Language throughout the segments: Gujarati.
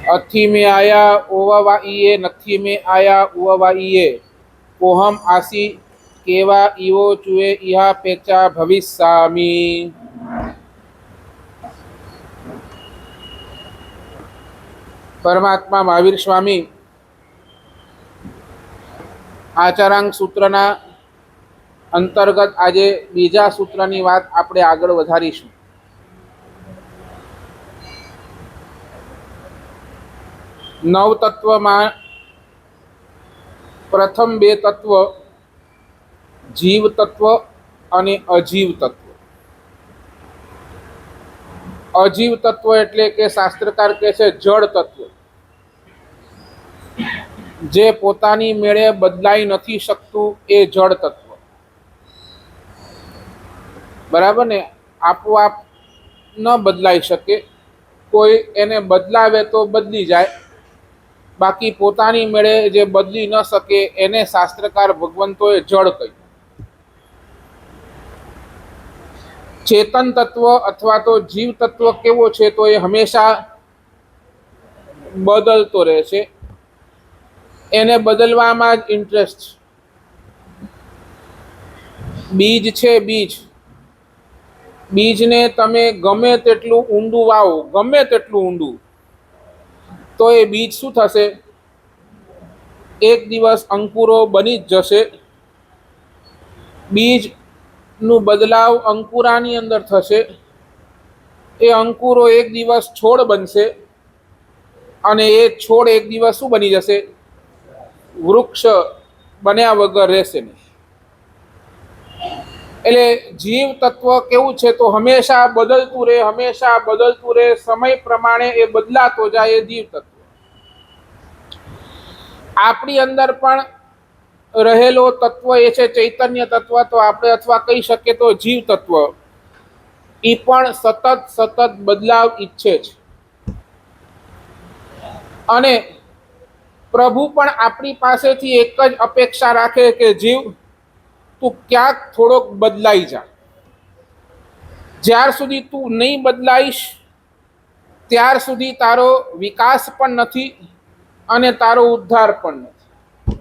अथी में आया ओवावाइये नथी में आया उवावाइये कोहम आसी केवा इवो चुए इहा पेचा भविष्यामी। परमात्मा महावीर स्वामी आचारांक सूत्रना अंतर्गत आजे बीजा सूत्रनी वात आपणे आगळ वधारीशुं। नव तत्व में प्रथम बे तत्व जीव तत्व अने अजीव तत्व। अजीव तत्व एटले के शास्त्रकार कहे छे जड़ तत्व, जे पोतानी मेळे बदलाई नथी शकतुं ए जड़ तत्व। बराबर ने, आपोआप न बदलाई शके, कोई एने बदलावे तो बदली जाए, बाकी पोतानी मेळे जे बदली न सके एने शास्त्रकार भगवंतोए जड़ कह्युं। चेतन तत्व अथवा तो जीव तत्व केवो छे तो ए हमेशा बदलतो रहे छे, एने बदलवामां ज इंटरेस्ट छे। बीज छे बीज, बीजने तमे गमे तेटલું ઊંડું વાવો, गमे तेटલું ઊંડું, तो ए बीज शुं थशे? एक दिवस अंकुरो बनी ज जशे। बीज नु बदलाव अंकुरानी अंदर थशे, ए अंकुरो एक दिवस छोड़ बनशे अने ए छोड़ एक दिवस शुं बनी जशे? वृक्ष बन्या वगर रहेशे नहीं। एटले जीव तत्व केवुं छे तो हमेशा बदलतुं रहे, हमेशा बदलतुं रहे, समय प्रमाणे ए बदलातो जाय, ए जीव तत्व। आपणी अंदर पण रहेलो तत्व ए छे चैतन्य तत्व, तो आपणे अथवा कही शकीए तो जीव तत्व, ई पण सतत सतत बदलाव इच्छे छे। अने प्रभु पण आपणी पासेथी एक ज अपेक्षा राखे के जीव तू क्यांक थोड़ोक बदलाई जा। ज्यार सुधी तू नहीं बदलाईश त्यार सुधी तारो विकास पण नथी अने तारो उद्धार पण नथी।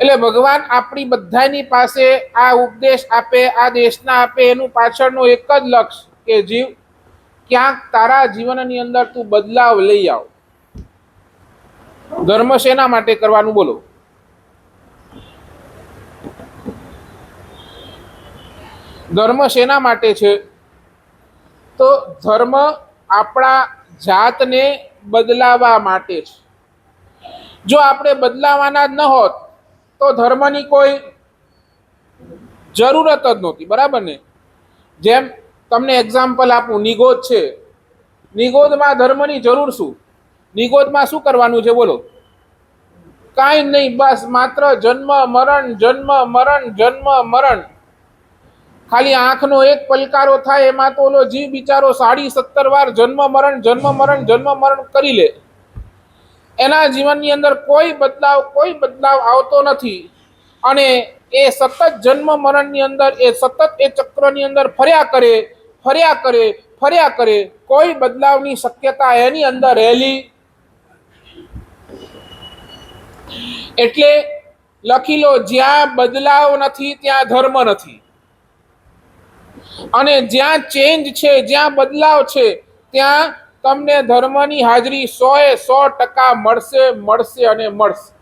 एटले भगवान आपणी बधानी पासे आ उपदेश आपे, आ देशना आपे, एनुं पाछळनो एक ज लक्ष्य के जीव क्यांक तारा जीवननी अंदर तू बदलाव लई आव। धर्म शेना माटे करवानुं बोलो? धर्म शेना माटे छे? तो धर्म आपणा जातने बदलावा माटे छे। जो आपणे बदलावाना न होत तो धर्मनी कोई जरूरत ज नहोती, बराबर ने? जेम तमने एक्जाम्पल आपूं, निगोद छे, निगोदमां धर्मनी जरूर शुं? निगोदमां शुं करवानुं छे बोलो? कांई नहीं, बस मात्र जन्म मरण, जन्म मरण, जन्म मरण। खाली आंखनो एक पलकारो थाय एमां तो ओलो जीव बिचारो 17.5 वार जन्म मरण, जन्म मरण, जन्म मरण करी ले। एना जीवननी अंदर कोई बदलाव आवतो नथी अने ए सतत जन्म मरणनी अंदर, ए सतत ए चक्रनी अंदर फर्या करे, फर्या करे, फर्या करे, कोई बदलावनी शक्यता एनी अंदर रहेली। एटले लखी लो, ज्यां बदलाव नथी त्यां धर्म नथी, अने ज्यां चेन्ज छे, ज्यां बदलाव छे, त्यां तमने धर्मनी हाजरी 100% मळशे, मळशे अने मळशे।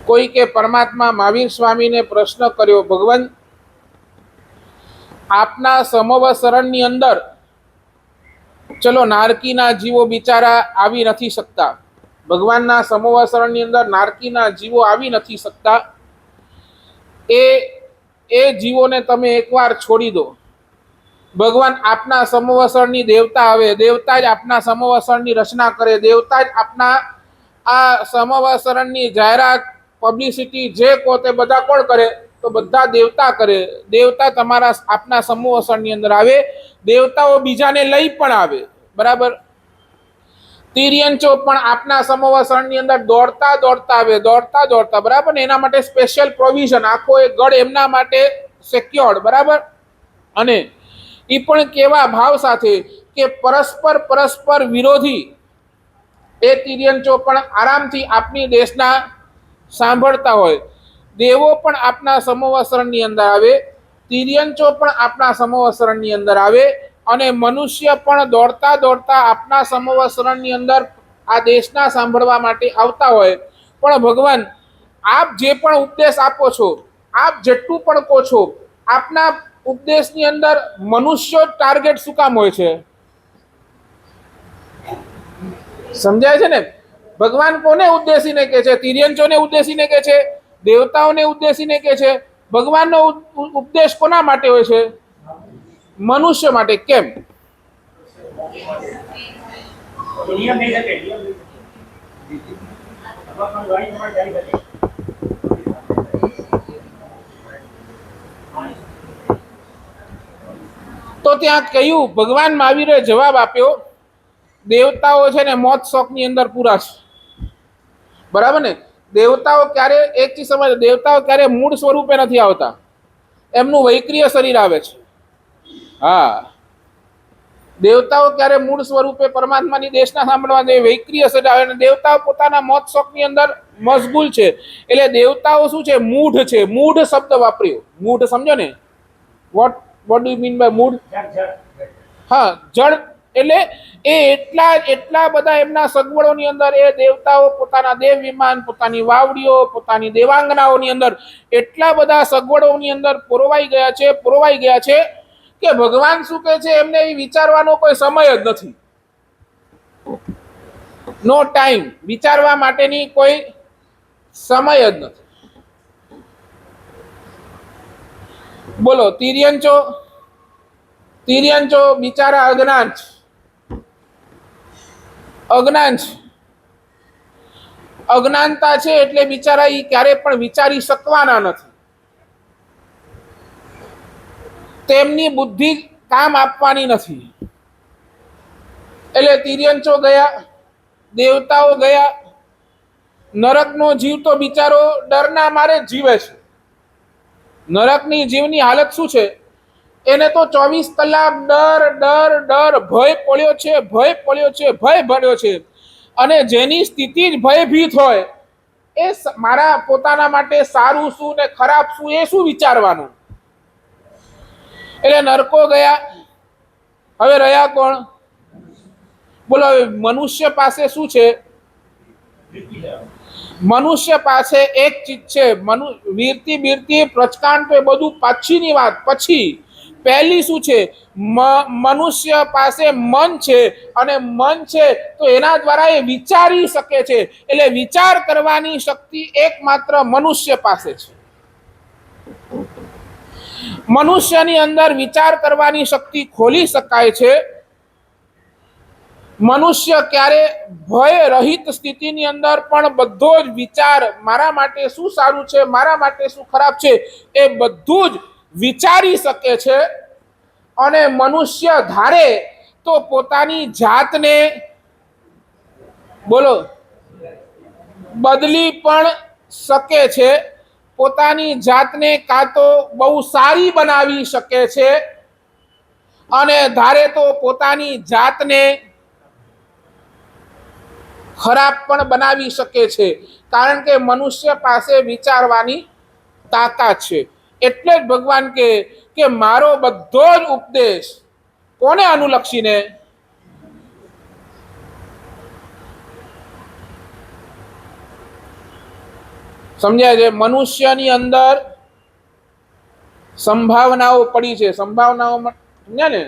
कोई के परमात्मा महावीर स्वामी ने प्रश्न कर्यो, भगवान आपना समवसरणनी अंदर चलो नारकीना जीवो बिचारा आवी नथी शकता, भगवानना समवसरणनी अंदर नारकीना जीवो आवी नथी शकता, ए जीवोने तमे एकवार छोड़ी दो। भगवान आपना समवसरणनी देवता आवे, देवता ज आपना समवसरणनी रचना करे, देवता ज आपना आ समवसरणनी जाहेरात, पब्लिसिटी जे को ते बधा कोण करे? तो बधा देवता करे। देवता तमारा आपना समूहसरणनी अंदर आवे, देवताओ बीजाने लई पण आवे, बराबर? તિર્યંચો પણ આપના સમવસરણની અંદર દોડતા દોડતા આવે, દોડતા દોડતા, બરાબર ને, એના માટે સ્પેશિયલ પ્રોવિઝન, આખો એક ગઢ એમના માટે સિક્યોર્ડ, બરાબર. અને એ પણ કેવા ભાવ સાથે કે પરસ્પર પરસ્પર વિરોધી એ તિર્યંચો પણ આરામથી આપની દેશના સાંભળતા હોય. દેવો પણ આપના સમવસરણની અંદર આવે, તિર્યંચો પણ આપના સમવસરણની અંદર આવે, અને મનુષ્ય પણ દોડતા દોડતા આપના સમવસરણની અંદર આ દેશના સાંભળવા માટે આવતા હોય. પણ ભગવાન, આપ જે પણ ઉપદેશ આપો છો, આપ જેટલું પણ કહો છો, આપના ઉપદેશની અંદર મનુષ્ય ટાર્ગેટ શું કામ હોય છે? સમજાય છે ને? ભગવાન કોને ઉદ્દેશીને કે છે? તિર્યંચોને ઉદ્દેશીને કે છે? દેવતાઓને ઉદ્દેશીને કે છે? ભગવાનનો ઉપદેશ કોના માટે હોય છે? મનુષ્ય માટે. કેમ? તો ત્યાં કહ્યું, ભગવાન મહાવીરે જવાબ આપ્યો, દેવતાઓ છે ને મોત શોકની અંદર પૂરા છે, બરાબર ને. દેવતાઓ ક્યારે, એક ચીજ સમજ, દેવતાઓ ક્યારે મૂળ સ્વરૂપે નથી આવતા, એમનું વૈક્રિય શરીર આવે છે. હા, દેવતાઓ ક્યારે મૂળ સ્વરૂપે પરમાત્માની દેશના સાંભળવા જોઈએ, વૈક્રિય શરીર આવે. અને દેવતાઓ પોતાના મોત શોકની અંદર મશગુલ છે. એટલે દેવતાઓ શું છે? મૂઢ છે. મૂઢ શબ્દ વાપર્યો. મૂઢ સમજો ને? What do you mean by મૂઢ? હા, જળ. એટલે એ એટલા બધા એમના સગવડોની અંદર એ દેવતાઓ પોતાના દેવ વિમાન, પોતાની વાવડીઓ, પોતાની દેવાંગનાઓની અંદર એટલા બધા સગવડોની અંદર પુરવાઈ ગયા છે કે ભગવાન શું કહે છે, એમને એ વિચારવાનો કોઈ સમય જ નથી. નો ટાઈમ, વિચારવા માટેની કોઈ સમય જ નથી. બોલો, તિર્યંચો બિચારા અજ્ઞાન છે. અજ્ઞાનતા છે એટલે બિચારા એ ક્યારે પણ વિચારી શકવાના નથી. તેમની બુદ્ધિ કામ આપવાની નથી. એટલે તિર્યંચો ગયા, દેવતાઓ ગયા. નરકનો જીવ તો બિચારો ડરના મારે જીવે છે. નરકની જીવની હાલત શું છે? એને તો 24 કલાક ડર, ભય પડ્યો છે. અને જેની સ્થિતિ જ ભયભીત હોય, એ મારા પોતાના માટે સારું શું ને ખરાબ શું, એ શું વિચારવાનું? એટલે નરકો ગયા. હવે રહ્યા કોણ? બોલો, હવે મનુષ્ય પાસે શું છે? મનુષ્ય પાસે એક ચીજ છે, વીરતી બીરતી પ્રચકાંડ, તો એ બધું પછીની વાત. પછી પહેલી શું છે? મનુષ્ય પાસે મન છે, અને મન છે તો એના દ્વારા એ વિચારી શકે છે. એટલે વિચાર કરવાની શક્તિ એકમાત્ર મનુષ્ય પાસે છે. મનુષ્યની અંદર વિચાર કરવાની શક્તિ ખોલી શકાય છે. મનુષ્ય ક્યારે ભય રહિત સ્થિતિની અંદર પણ બધો જ વિચાર, મારા માટે શું સારું છે, મારા માટે શું ખરાબ છે, એ બધું જ વિચારી શકે છે. અને મનુષ્ય ધારે તો પોતાની જાતને, બોલો, બદલી પણ શકે છે. પોતાની જાતને કાં તો બહુ સારી બનાવી શકે છે, અને ધારે તો પોતાની જાતને ખરાબ પણ બનાવી શકે છે. કારણ કે મનુષ્ય પાસે વિચારવાની તાકાત છે. એટલે જ ભગવાન કે મારો બધો જ ઉપદેશ કોને અનુલક્ષીને? સમજ્યા છે? મનુષ્યની અંદર સંભાવનાઓ પડી છે. સંભાવનાઓમાં સમજ્યા ને?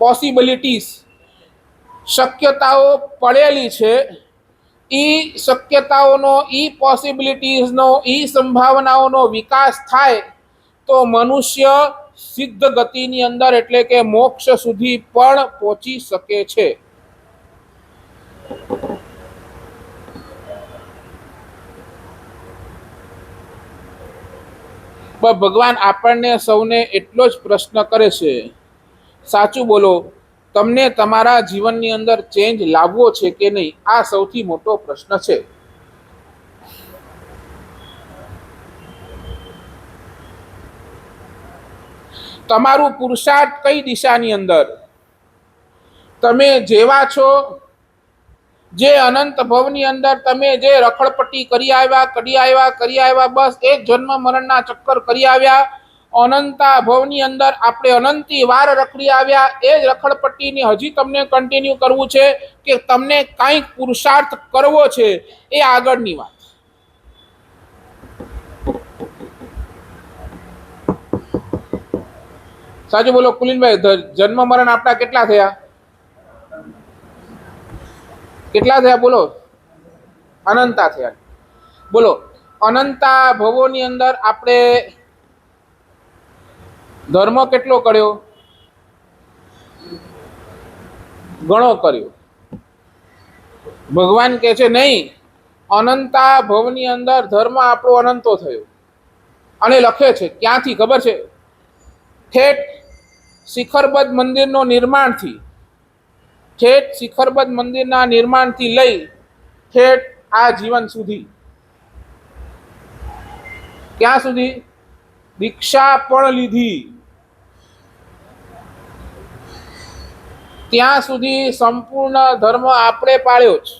પોસિબિલિટીઝ, શક્યતાઓ પડેલી છે. ઈ શક્યતાઓનો, ઈ પોસિબિલિટીઝનો, ઈ સંભાવનાઓનો વિકાસ થાય તો મનુષ્ય સિદ્ધ ગતિની અંદર, એટલે કે મોક્ષ સુધી પણ પહોંચી શકે છે. ભગવાન આપણને સૌને એટલો જ પ્રશ્ન કરે છે, સાચું બોલો, તમને તમારા જીવનની અંદર ચેન્જ લાવવો છે કે નહીં, આ સૌથી મોટો પ્રશ્ન છે. તમારું પુરુષાર્થ કઈ દિશાની અંદર, તમે જેવા છો, જે અનંત ભવની અંદર તમે જે રખડપટ્ટી કરી આવ્યા, બસ એક જન્મ મરણના ચક્કર કરી આવ્યા, અનંતા ભવની અંદર આપણે અનંતી વાર રખડી આવ્યા, એ જ રખડપટ્ટીની હજી તમને કન્ટિન્યુ કરવું છે કે તમને કાંઈક પુરુષાર્થ કરવો છે, એ આગળની વાત. સાચું બોલો કુલીનભાઈ, જન્મ મરણ આપણા કેટલા થયા? કેટલા થયા બોલો? અનંતા થયા. બોલો, અનંતા ભવોની અંદર આપણે ધર્મ કેટલો કર્યો? ઘણો કર્યો. ભગવાન કહે છે નહીં, અનંતા ભવની અંદર ધર્મ આપણો અનંતો થયો. અને લખે છે ક્યાંથી ખબર છે? ઠેઠ શિખરબદ્ધ મંદિરનો નિર્માણથી, ઠેઠ શિખરબદ્ધ મંદિરના નિર્માણથી લઈ ઠેઠ આ જીવન સુધી. ક્યાં સુધી? દીક્ષા પણ લીધી ત્યાં સુધી સંપૂર્ણ ધર્મ આપણે પાળ્યો છે.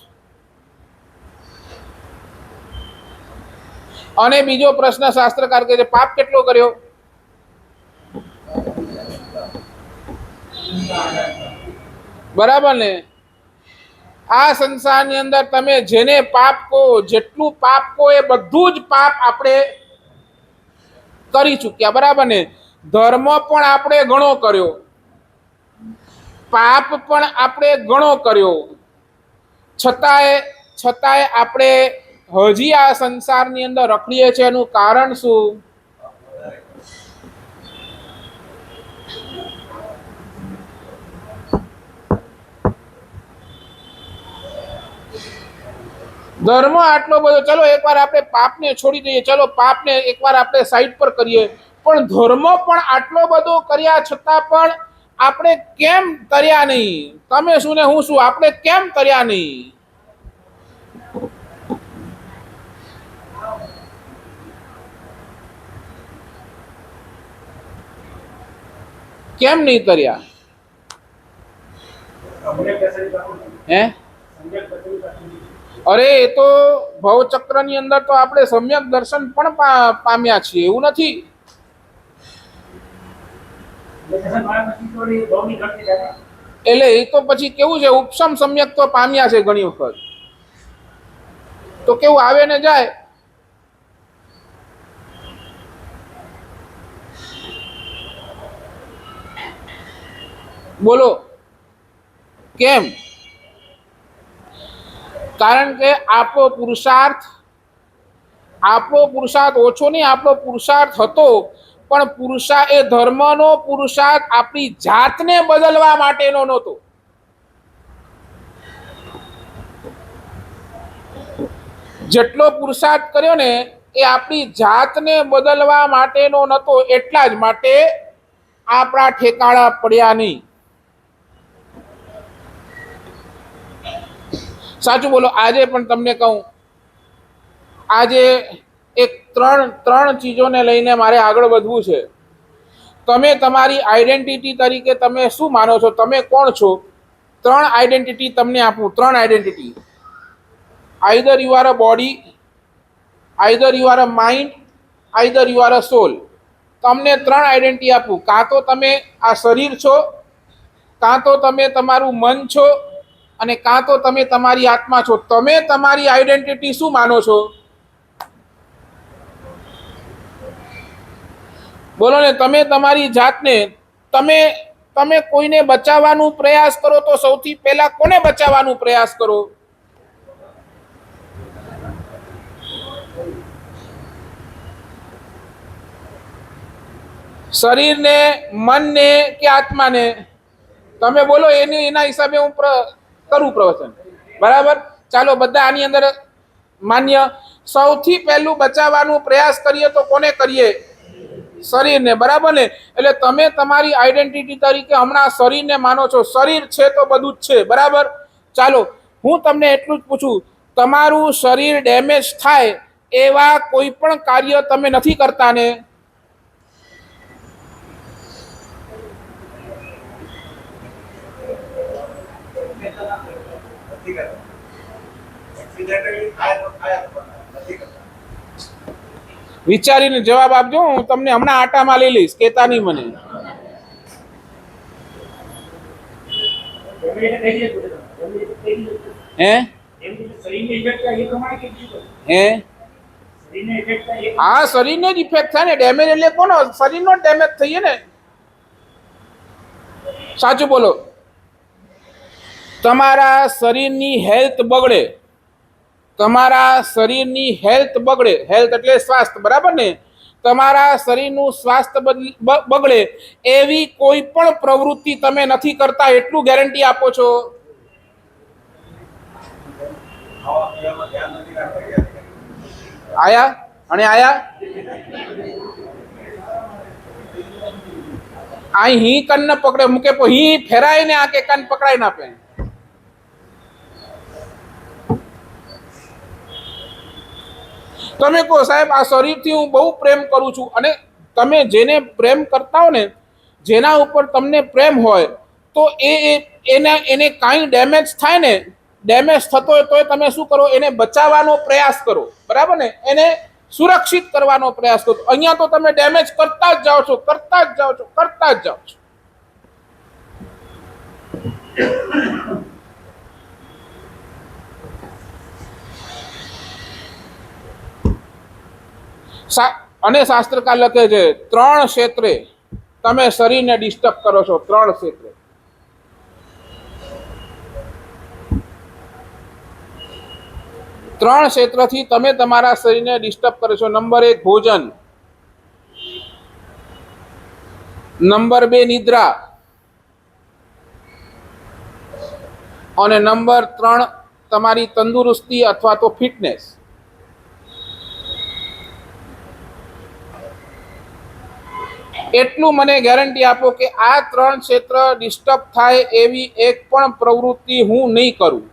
અને બીજો પ્રશ્ન શાસ્ત્રકાર કહે છે પાપ કેટલો કર્યો? બરાબર ને? આ સંસારની અંદર તમે જેને પાપ કહો, જેટલું પાપ કહો, એ બધું જ પાપ આપણે કરી ચૂક્યા. બરાબર ને? ધર્મ પણ આપણે ઘણો કર્યો, પાપ પણ આપણે ઘણો કર્યો, છતાંય આપણે હજી આ સંસારની અંદર રખડીએ છીએ. એનું કારણ શું? ધર્મ આટલો બધો, ચલો એકવાર આપણે પાપને છોડી દઈએ, ચલો પાપને એકવાર આપણે સાઈડ પર કરીએ, પણ ધર્મ પણ આટલો બધો કર્યા છતાં પણ આપણે કેમ તર્યા નહીં? તમે શું ને હું શું, આપણે કેમ તર્યા નહીં? કેમ નહીં તર્યા? હે? અરે એ તો ભવચક્રની અંદર તો આપણે સમ્યક દર્શન પણ પામ્યા છીએ, એવું નથી. એટલે એ તો પછી કેવું છે, ઉપસમ સમ્યક તો પામ્યા છે ઘણી વખત. તો કેવું આવે ને જાય. બોલો કેમ? કારણ કે આપણો પુરુષાર્થ ઓછો નહીં, આપણો પુરુષાર્થ હતો, પણ એ ધર્મનો પુરુષાર્થ આપણી જાતને બદલવા માટેનો નહોતો. જેટલો પુરુષાર્થ કર્યો ને એ આપણી જાતને બદલવા માટેનો નહોતો. એટલા જ માટે આપણા ઠેકાણા પડ્યા નહીં. સાચું બોલો. આજે પણ તમને કહું, આજે એક ત્રણ ચીજોને લઈને મારે આગળ વધવું છે. તમે તમારી આઈડેન્ટિટી તરીકે તમે શું માનો છો? તમે કોણ છો? 3 આઈડેન્ટિટી તમને આપું. 3 identity. Either you are a body, either you are a mind, either you are a soul. તમને 3 આઈડેન્ટિટી આપું. કાં તો તમે આ શરીર છો, કાં તો તમે તમારું મન છો, અને કાં તો તમે તમારી આત્મા છો. તમે તમારી આઈડેન્ટિટી શું માનો છો? બોલો ને. તમે તમારી જાતને, તમે કોઈને બચાવવાનો પ્રયાસ કરો તો સૌથી પહેલા કોને બચાવવાનો પ્રયાસ કરો? શરીરને, મનને કે આત્માને? તમે બોલો. એના હિસાબે હું કરું પ્રવચન. બરાબર? ચાલો બધા આની અંદર માન્ય. સૌથી પહેલું બચાવવાનો પ્રયાસ કરીએ તો કોને કરીએ? શરીરને, બરાબર ને? એટલે તમે તમારી આઈડેન્ટિટી તરીકે હમણાં શરીરને માનો છો. શરીર છે તો બધું જ છે, બરાબર? ચાલો, હું તમને એટલું જ પૂછું, તમારું શરીર ડેમેજ થાય એવા કોઈ પણ કાર્ય તમે નથી કરતા ને? વિચારીને જવાબ આપજો. હું તમને હમણાં આટામાં લઈ લઈશ, કેતા નહીં મને. હા, શરીરને જ ઇફેક્ટ થાય ને. ડેમેજ એટલે કોનો? શરીરનો ડેમેજ થઈએ ને. સાચું બોલો. તમારા શરીરની હેલ્થ બગડે, તમારા શરીરની હેલ્થ બગડે, હેલ્થ એટલે સ્વાસ્થ્ય, બરાબર ને? તમારા શરીરનું સ્વાસ્થ્ય બગડે એવી કોઈ પણ પ્રવૃત્તિ તમે નથી કરતા, એટલું ગેરંટી આપો છો? આયા અને આયા આ હી કન ન પકડે મૂકે, હી ફેરાય ને આ કે કન પકડાય ના પે. તમે કહો સાહેબ આ શરીરથી હું બહુ પ્રેમ કરું છું, અને તમે જેને પ્રેમ કરતા હો ને, જેના ઉપર તમને પ્રેમ હોય, તો એને કાંઈ ડેમેજ થાય ને, ડેમેજ થતો હોય તો તમે શું કરો? એને બચાવવાનો પ્રયાસ કરો, બરાબર ને? એને સુરક્ષિત કરવાનો પ્રયાસ કરો. અહીંયા તો તમે ડેમેજ કરતા જ જાઓ છો, કરતા જ જાઓ છો, કરતા જ જાઓ છો. અને શાસ્ત્રકાર લખે છે 3 ક્ષેત્રે તમે શરીરને ડિસ્ટર્બ કરો છો. 3 ક્ષેત્રે. ત્રણ ક્ષેત્રથી તમે તમારા શરીરને ડિસ્ટર્બ કરો છો. નંબર 1 ભોજન, નંબર 2 નિદ્રા, અને નંબર 3 તમારી તંદુરસ્તી અથવા તો ફિટનેસ. એટલું મને ગેરંટી આપો કે આ 3 ક્ષેત્ર ડિસ્ટર્બ થાય એવી એક પણ પ્રવૃત્તિ હું નહીં કરું.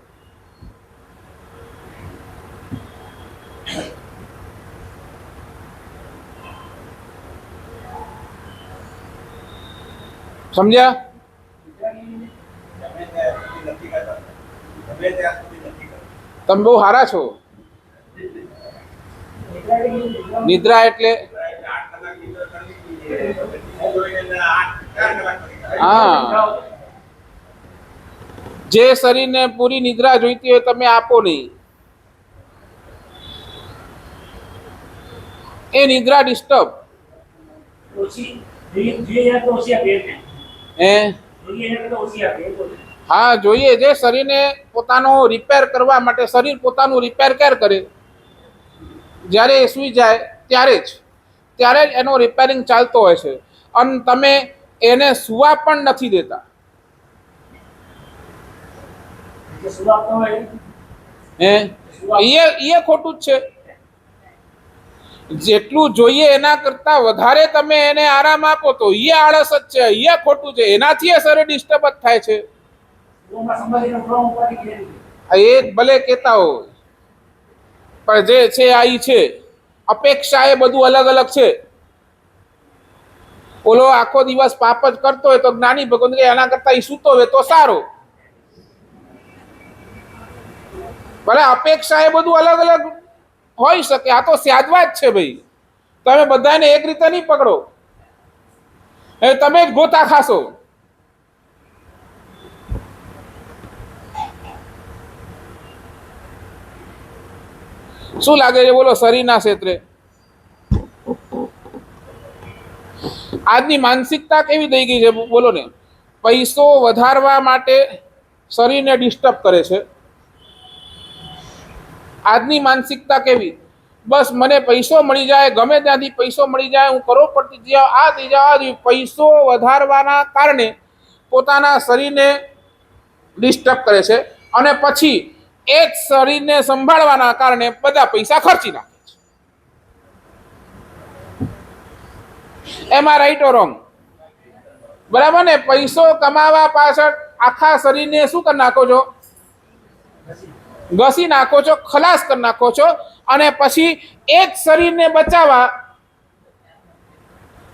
સમજ્યા? તમે બહુ સારા છો. નિદ્રા એટલે હા, જે શરીરને પૂરી નિદ્રા જોઈતી હોય તમે આપો નહીં, એ નિદ્રા ડિસ્ટર્બ. હા, જોઈએ. જે શરીરને પોતાનો રિપેર કરવા માટે, શરીર પોતાનું રિપેર ક્યારે કરે? જ્યારે એ સૂઈ જાય ત્યારે જ એનો રિપેરિંગ ચાલતો હોય છે. અને તમે એને સુવા પણ નથી દેતા. એ ખોટું જ છે. જેટલું જોઈએ એના કરતા વધારે તમે એને આરામ આપો તો એ આળસ જ છે, એ ખોટું છે. એનાથી એ શરીર ડિસ્ટર્બ જ થાય છે. એ ભલે કેતા હોય, પણ જે છે આ છે. અપેક્ષા એ બધું અલગ અલગ છે. ઓલો આખો દિવસ પાપ જ કરતો હોય તો જ્ઞાની ભગવાન કે એના કરતા એ સૂતો હોય તો સારો. ભલે અપેક્ષા એ બધું અલગ અલગ હોઈ શકે. આ તો સ્યાદવા જ છે ભાઈ. તમે બધાને એક રીતે નહીં પકડો. તમે જ ગોતા ખાશો. શું લાગે છે બોલો? શરીરના ક્ષેત્રે આજની માનસિકતા કેવી થઈ ગઈ છે બોલો ને? પૈસો વધારવા માટે શરીરને ડિસ્ટર્બ કરે છે. આજની માનસિકતા કેવી? બસ મને પૈસો મળી જાય, ગમે ત્યાંથી પૈસો મળી જાય, હું કરોડપતિ થઈ જાઉં, આ થઈ જાઉં. પૈસો વધારવાના કારણે પોતાના શરીરને ડિસ્ટર્બ કરે છે, અને પછી એ જ શરીરને સંભાળવાના કારણે બધા પૈસા ખર્ચી નાખે છે. એમાં રાઈટ ઓર રોંગ? બરાબર ને? પૈસો કમાવા પાછળ આખા શરીરને શું કરી નાખો છો? ઘસી નાખો છો, ખલાસ કરી નાખો છો, અને પછી એક શરીરને બચાવવા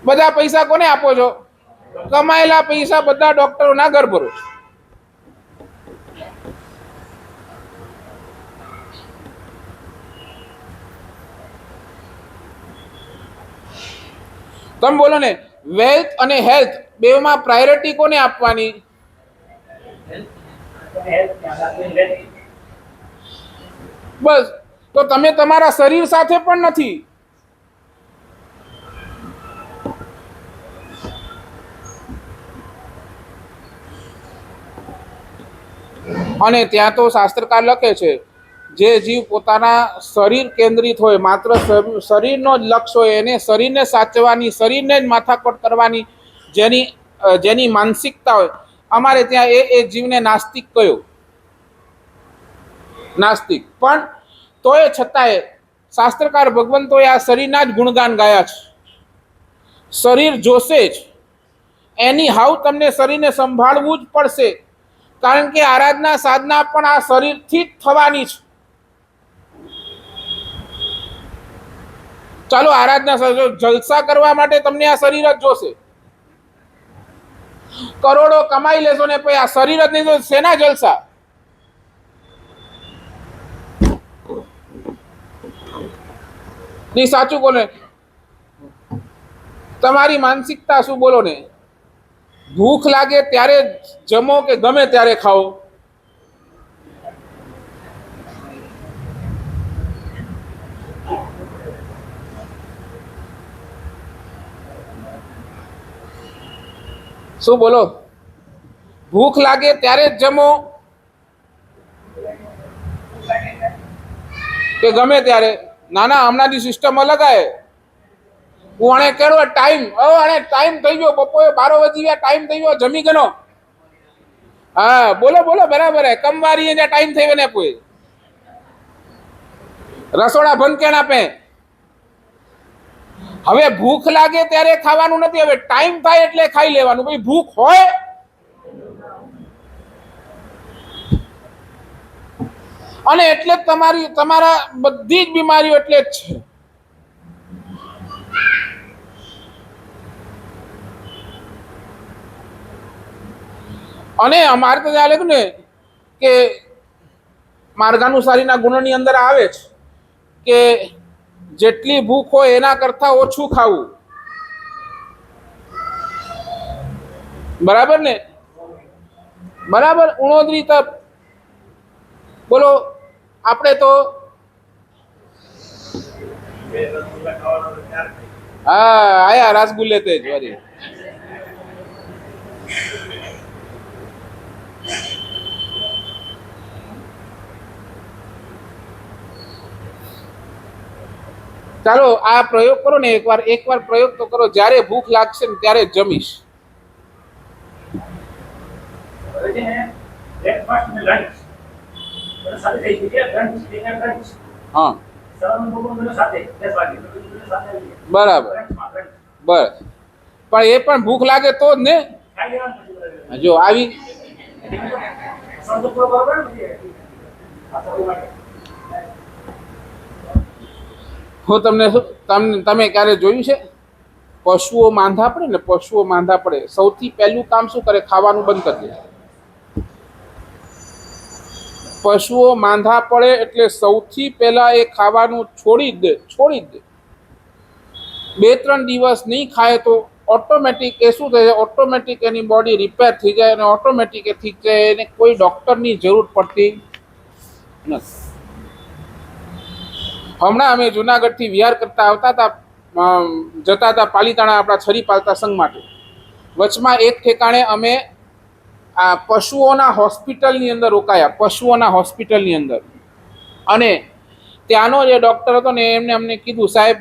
બધા પૈસા કોને આપો છો? કમાયેલા પૈસા બધા ડોક્ટરોના ઘર ભરો. તમે બોલો ને, વેલ્થ અને હેલ્થ બેમાં પ્રાયોરિટી કોને આપવાની? બસ. તો તમે તમારા શરીર સાથે પણ નથી. અને ત્યાં તો શાસ્ત્રકાર લખે છે, જે જીવ પોતાના શરીર કેન્દ્રિત હોય, માત્ર શરીરનો જ લક્ષ્ય હોય, એને શરીરને સાચવવાની, શરીરને જ માથાકૂટ કરવાની જેની માનસિકતા હોય, અમારે ત્યાં એ જીવને નાસ્તિક કયો. નાસ્તિક. પણ તોય છતાંય શાસ્ત્રકાર ભગવંતોએ આ શરીરના જ ગુણગાન ગાયા છે. શરીર જોશે જ, એની હાવ તમને શરીરને સંભાળવું જ પડશે, કારણ કે આરાધના સાધના પણ આ શરીરથી જ થવાની છે. ચાલો, આરાધના જલસા કરવા માટે તમને આ શરીર જ જોશે. કરોડો કમાઈ લેશો ને પછી આ શરીર જ નહીં તો શેના જલસા? નહીં, સાચું બોલે. તમારી માનસિકતા શું? બોલો ને. ભૂખ લાગે ત્યારે જમો કે ગમે ત્યારે ખાઓ? શું બોલો? ભૂખ લાગે ત્યારે જ જમો કે ગમે ત્યારે? ના ના, હમણાંની સિસ્ટમ અલગ આવે. હું આને કેળો ટાઈમ, આને ટાઈમ થઈ ગયો, બપોરે 12 વાગી ગયા, ટાઈમ થઈ ગયો, જમી ગયો. હા, બોલો બોલો, બરાબર હે. કમવારી જ્યાં ટાઈમ થઈ ગયો ને કોઈ રસોડા બંધ કેણ આપે? હવે ભૂખ લાગે ત્યારે ખાવાનું નથી, હવે ટાઈમ થાય એટલે ખાઈ લેવાનું. ભાઈ ભૂખ હોય અને એટલે જ તમારા બધી જ બીમારીઓ એટલે જ છે. અને અમારે તો ચાલે ને કે માર્ગાનુસારીના ગુણોની અંદર આવે છે કે જેટલી ભૂખ હોય એના કરતા ઓછું ખાવું. બરાબર ને? બરાબર. ઉણોદરી તપ. બોલો, આપણે તો હા આયા રસગુલ્લે તે જ વરી. ચાલો આ પ્રયોગ કરો ને, એકવાર પ્રયોગ તો કરો. જ્યારે ભૂખ લાગશે ને ત્યારે જમીશ. હા, બરાબર. બસ, પણ એ પણ ભૂખ લાગે તો જ ને. જો આવી હું તમે ક્યારે જોયું છે પશુઓ માંદા પડે ને, પશુઓ માંદા પડે સૌથી પહેલું કામ શું કરે? ખાવાનું બંધ કરી દે. પશુઓ માંદા પડે એટલે સૌથી પહેલા એ ખાવાનું છોડી જ દે. 2-3 દિવસ નહીં ખાય તો ઓટોમેટિક એ શું થાય? ઓટોમેટિક એની બોડી રિપેર થઈ જાય અને ઓટોમેટિક એ ઠીક જાય. એને કોઈ ડોક્ટરની જરૂર પડતી નથી. હમણાં અમે જુનાગઢથી વિહાર કરતા આવતા હતા, જતા હતા પાલીતાણા આપણા છરી પાલતા સંઘ માટે. વચમાં એક ઠેકાણે અમે આ પશુઓના હોસ્પિટલની અંદર રોકાયા. પશુઓના હોસ્પિટલની અંદર. અને ત્યાંનો જે ડૉક્ટર હતો ને એમને અમને કીધું, સાહેબ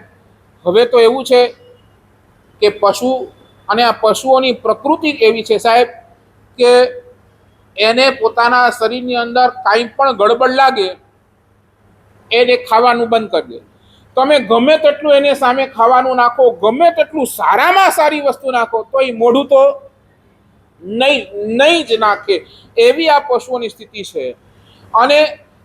હવે તો એવું છે કે પશુ અને આ પશુઓની પ્રકૃતિ એવી છે સાહેબ કે એને પોતાના શરીરની અંદર કાંઈ પણ ગડબડ લાગે એને ખાવાનું બંધ કરી દે. તમે ગમે તેટલું એને સામે ખાવાનું નાખો, ગમે તેટલું સારામાં સારી વસ્તુ નાખો, તો એ મોઢું તો નહીં જ નાખે. એવી આ પશુઓની સ્થિતિ છે. અને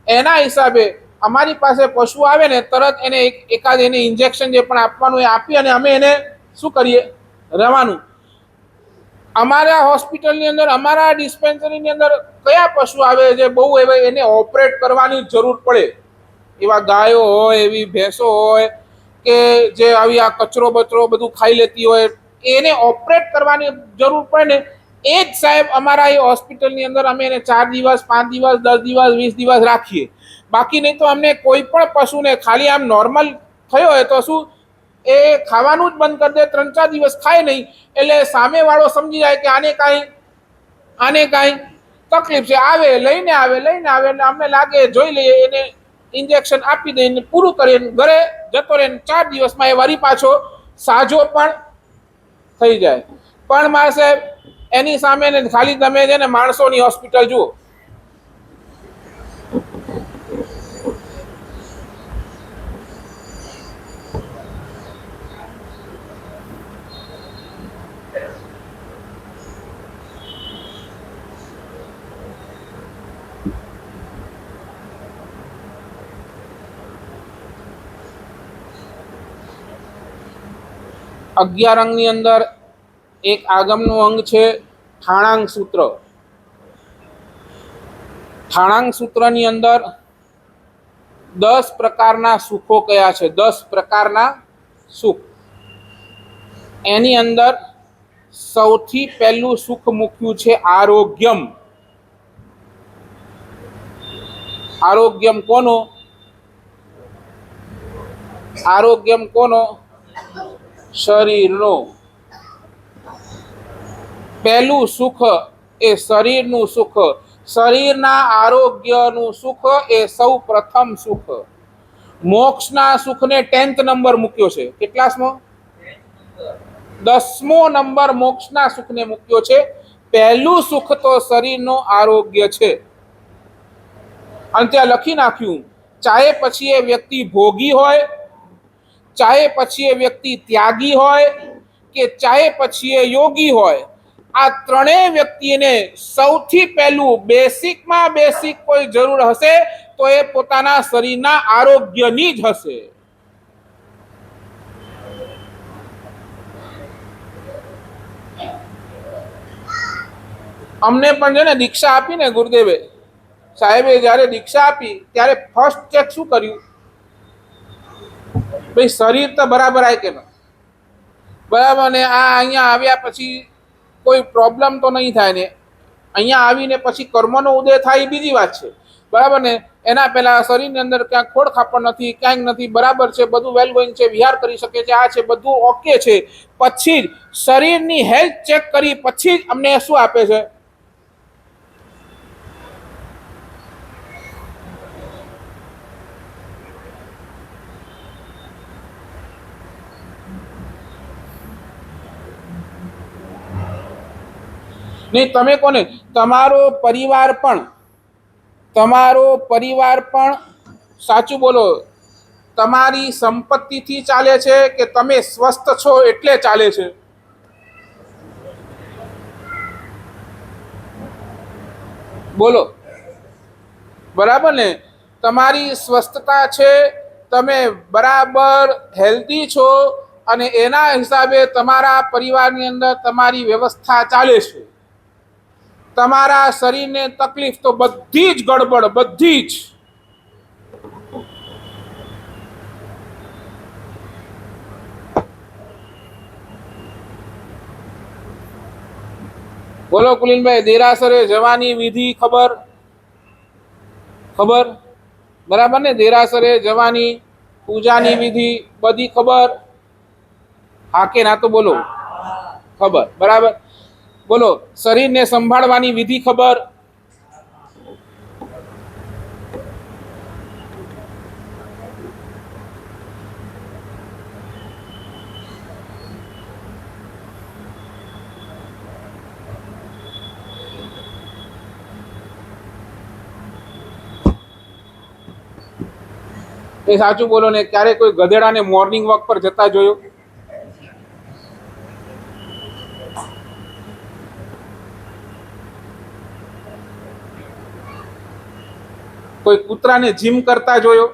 એના હિસાબે અમારી પાસે પશુ આવે ને તરત એને એકાદ એને ઇન્જેક્શન જે પણ આપવાનું એ આપી અને અમે એને શું કરીએ, રવાનું. અમારા હોસ્પિટલની અંદર, અમારા ડિસ્પેન્સરીની અંદર કયા પશુ આવે છે બહુ એવા એને ઓપરેટ કરવાની જરૂર પડે, એવા ગાયો હોય, એવી ભેંસો હોય કે જે આવી આ કચરો બચરો બધું ખાઈ લેતી હોય, એને ઓપરેટ કરવાની જરૂર પડે ને, એ જ સાહેબ અમારા એ હોસ્પિટલની અંદર અમે એને 4 દિવસ 5 દિવસ 10 દિવસ 20 દિવસ રાખીએ. બાકી નહીં તો અમને કોઈ પણ પશુને ખાલી આમ નોર્મલ થયો હોય તો શું એ ખાવાનું જ બંધ કરી દે, 3-4 દિવસ ખાય નહીં, એટલે સામેવાળો સમજી જાય કે આને કાંઈ તકલીફ છે, લઈને આવે એટલે અમને લાગે, જોઈ લઈએ, એને ઇન્જેક્શન આપી દઈને પૂરું કરીને ઘરે જતો રહે. 4 દિવસમાં એ વળી પાછો સાજો પણ થઈ જાય. પણ મારે સાહેબ એની સામે ને ખાલી તમે છે ને માણસોની હોસ્પિટલ જુઓ. અગિયાર અંગની અંદર એક આગમનું અંગ છે ઠાણાંગ સૂત્ર. ઠાણાંગ સૂત્રની અંદર 10 પ્રકારના સુખો કયા છે, 10 પ્રકારના સુખ. એની અંદર સૌથી પહેલું સુખ મૂક્યું છે આરોગ્યમ. આરોગ્યમ કોનો? આરોગ્યમ કોનો? શરીરનો. પહેલું સુખ એ શરીરનું સુખ. શરીરના આરોગ્યનું સુખ એ સૌ પ્રથમ સુખ. મોક્ષના સુખને 10th નંબર મૂક્યો છે. કેટલામો? 10મો નંબર મોક્ષના સુખને મૂક્યો છે. પહેલું સુખ તો શરીરનો આરોગ્ય છે. અને ત્યાં લખી નાખ્યું, ચાહે પછી એ વ્યક્તિ ભોગી હોય, ચાહે પછી એ વ્યક્તિ ત્યાગી હોય, કે ચાહે પછી એ યોગી હોય, આ ત્રણેય વ્યક્તિને સૌથી પહેલું બેસિકમાં બેસિક કોઈ જરૂર હશે તો એ પોતાના શરીરના આરોગ્યની જ હશે. અમને પણ છે ને દીક્ષા આપી ને ગુરુદેવે સાહેબે જ્યારે દીક્ષા આપી ત્યારે ફર્સ્ટ ચેક શું કર્યું, ભાઈ શરીર તો બરાબર આવે કે ન બરાબર, ને આ અહીંયા આવ્યા પછી કોઈ પ્રોબ્લેમ તો નહીં થાય ને, અહીંયા આવીને પછી કર્મનો ઉદય થાય એ બીજી વાત છે, બરાબર ને. એના પહેલા શરીરની અંદર ક્યાંક ખોડ ખાપણ નથી, ક્યાંક નથી, બરાબર છે, બધું વેલ ગોઈંગ છે, વિહાર કરી શકે છે, આ છે, બધું ઓકે છે. પછી જ શરીરની હેલ્થ ચેક કરી પછી જ અમને શું આપે છે, નહીં તમે કોને, તમારો પરિવાર પણ સાચું બોલો, તમારી સંપત્તિથી ચાલે છે કે તમે સ્વસ્થ છો એટલે ચાલે છે? બોલો, બરાબર ને. તમારી સ્વસ્થતા છે, તમે બરાબર હેલ્ધી છો, અને એના હિસાબે તમારા પરિવારની અંદર તમારી વ્યવસ્થા ચાલે છે. તમારા શરીરને તકલીફ તો બધી જ ગડબડ, બધી જ. બોલો કુલીનભાઈ, દેરાસરે જવાની વિધિ ખબર? બરાબર ને. દેરાસરે જવાની પૂજાની વિધિ બધી ખબર? હા કે ના તો બોલો. ખબર, બરાબર. બોલો, શરીરને સંભાળવાની વિધિ ખબર? એ સાચું બોલો ને. ક્યારે કોઈ ગધેડાને મોર્નિંગ વોક પર જતા જોયો? કોઈ કૂતરાને જીમ કરતા જોયો?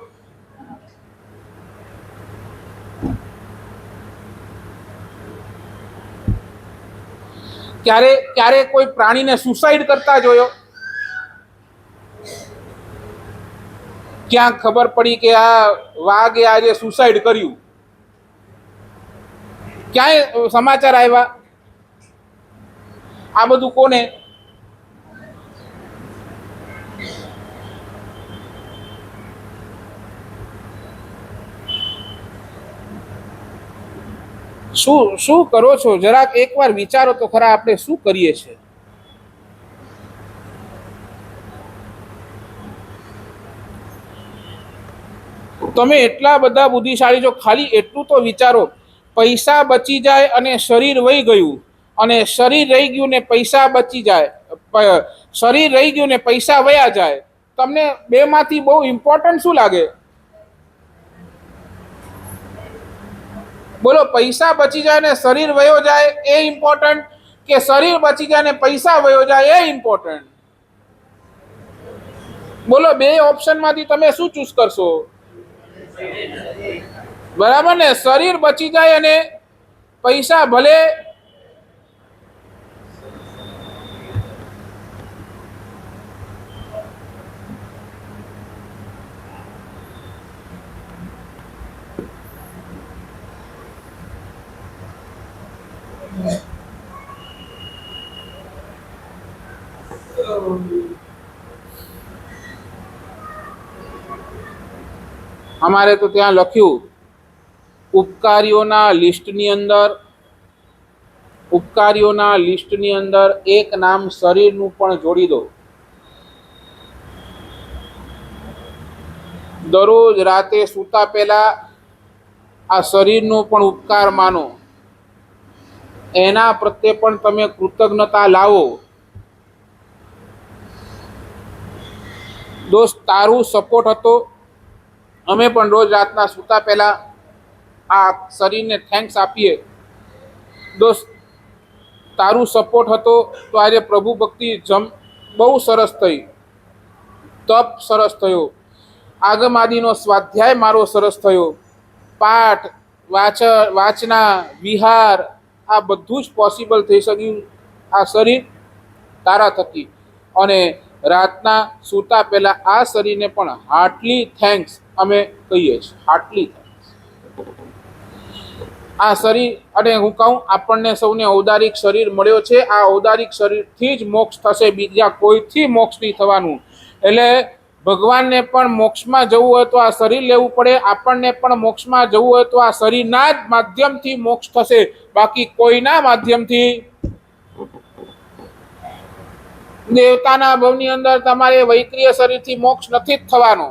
ક્યારે ક્યારે કોઈ પ્રાણીને સુસાઇડ કરતા જોયો? ક્યાં ખબર પડી કે આ વાઘે આજે સુસાઇડ કર્યું? ક્યાંય સમાચાર આવ્યા? આ બધું કોને? શું શું કરો છો? જરાક એકવાર વિચારો તો ખરા, આપણે શું કરીએ છીએ? તમે એટલા બધા બુદ્ધિશાળી છો, ખાલી એટલું તો વિચારો, પૈસા બચી જાય અને શરીર વહી ગયું, અને શરીર રહી ગયું ને પૈસા બચી જાય, શરીર રહી ગયું ને પૈસા વયા જાય, તમને બેમાંથી બહુ ઇમ્પોર્ટન્ટ શું લાગે? બોલો, પૈસા બચી જાય ને શરીર વયો જાય એ ઇમ્પોર્ટન્ટ, કે શરીર બચી જાય ને પૈસા વયો જાય એ ઇમ્પોર્ટન્ટ? બોલો, બે ઓપ્શન માંથી તમે શું ચૂઝ કરશો? બરાબર ને? શરીર બચી જાય અને પૈસા ભલે અમારે તો ત્યાં લખ્યું, ઉપકારીઓના લિસ્ટની અંદર એક નામ શરીરનું પણ જોડી દો. દરરોજ રાતે સૂતા પહેલા આ શરીરનો પણ ઉપકાર માનો, એના પ્રત્યે પણ તમે કૃતજ્ઞતા લાવો. દોસ્ત, તારું સપોર્ટ હતો. અમે પણ રોજ રાતના સૂતા પહેલા આ શરીરને થેન્ક્સ આપીએ. દોસ્ત, તારું સપોર્ટ હતો તો આજે પ્રભુ ભક્તિ બહુ સરસ થઈ, તપ સરસ થયો, આગમાદિનો સ્વાધ્યાય મારો સરસ થયો, પાઠ વાચના વિહાર આ બધું જ પોસિબલ થઈ શક્યું આ શરીર તારા થકી. અને રાતના સૂતા પહેલા આ શરીરને પણ હાર્ટલી થેન્ક્સ અમે કહીએ છીએ. હાર્ટલી થેન્ક્સ. આ શરીર, અને હું કહું, આપણને સૌને ઔદારિક શરીર મળ્યો છે. આ ઔદારિક શરીરથી જ મોક્ષ થશે, બીજા કોઈથી મોક્ષ નહીં થવાનું. એટલે ભગવાનને પણ મોક્ષમાં જવું હોય તો આ શરીર લેવું પડે, આપણને પણ મોક્ષમાં જવું હોય તો આ શરીરના જ માધ્યમથી મોક્ષ થશે, બાકી કોઈના માધ્યમથી. દેવતાના ભવની અંદર તમારે વૈક્રિય શરીરથી મોક્ષ નથી જ થવાનો.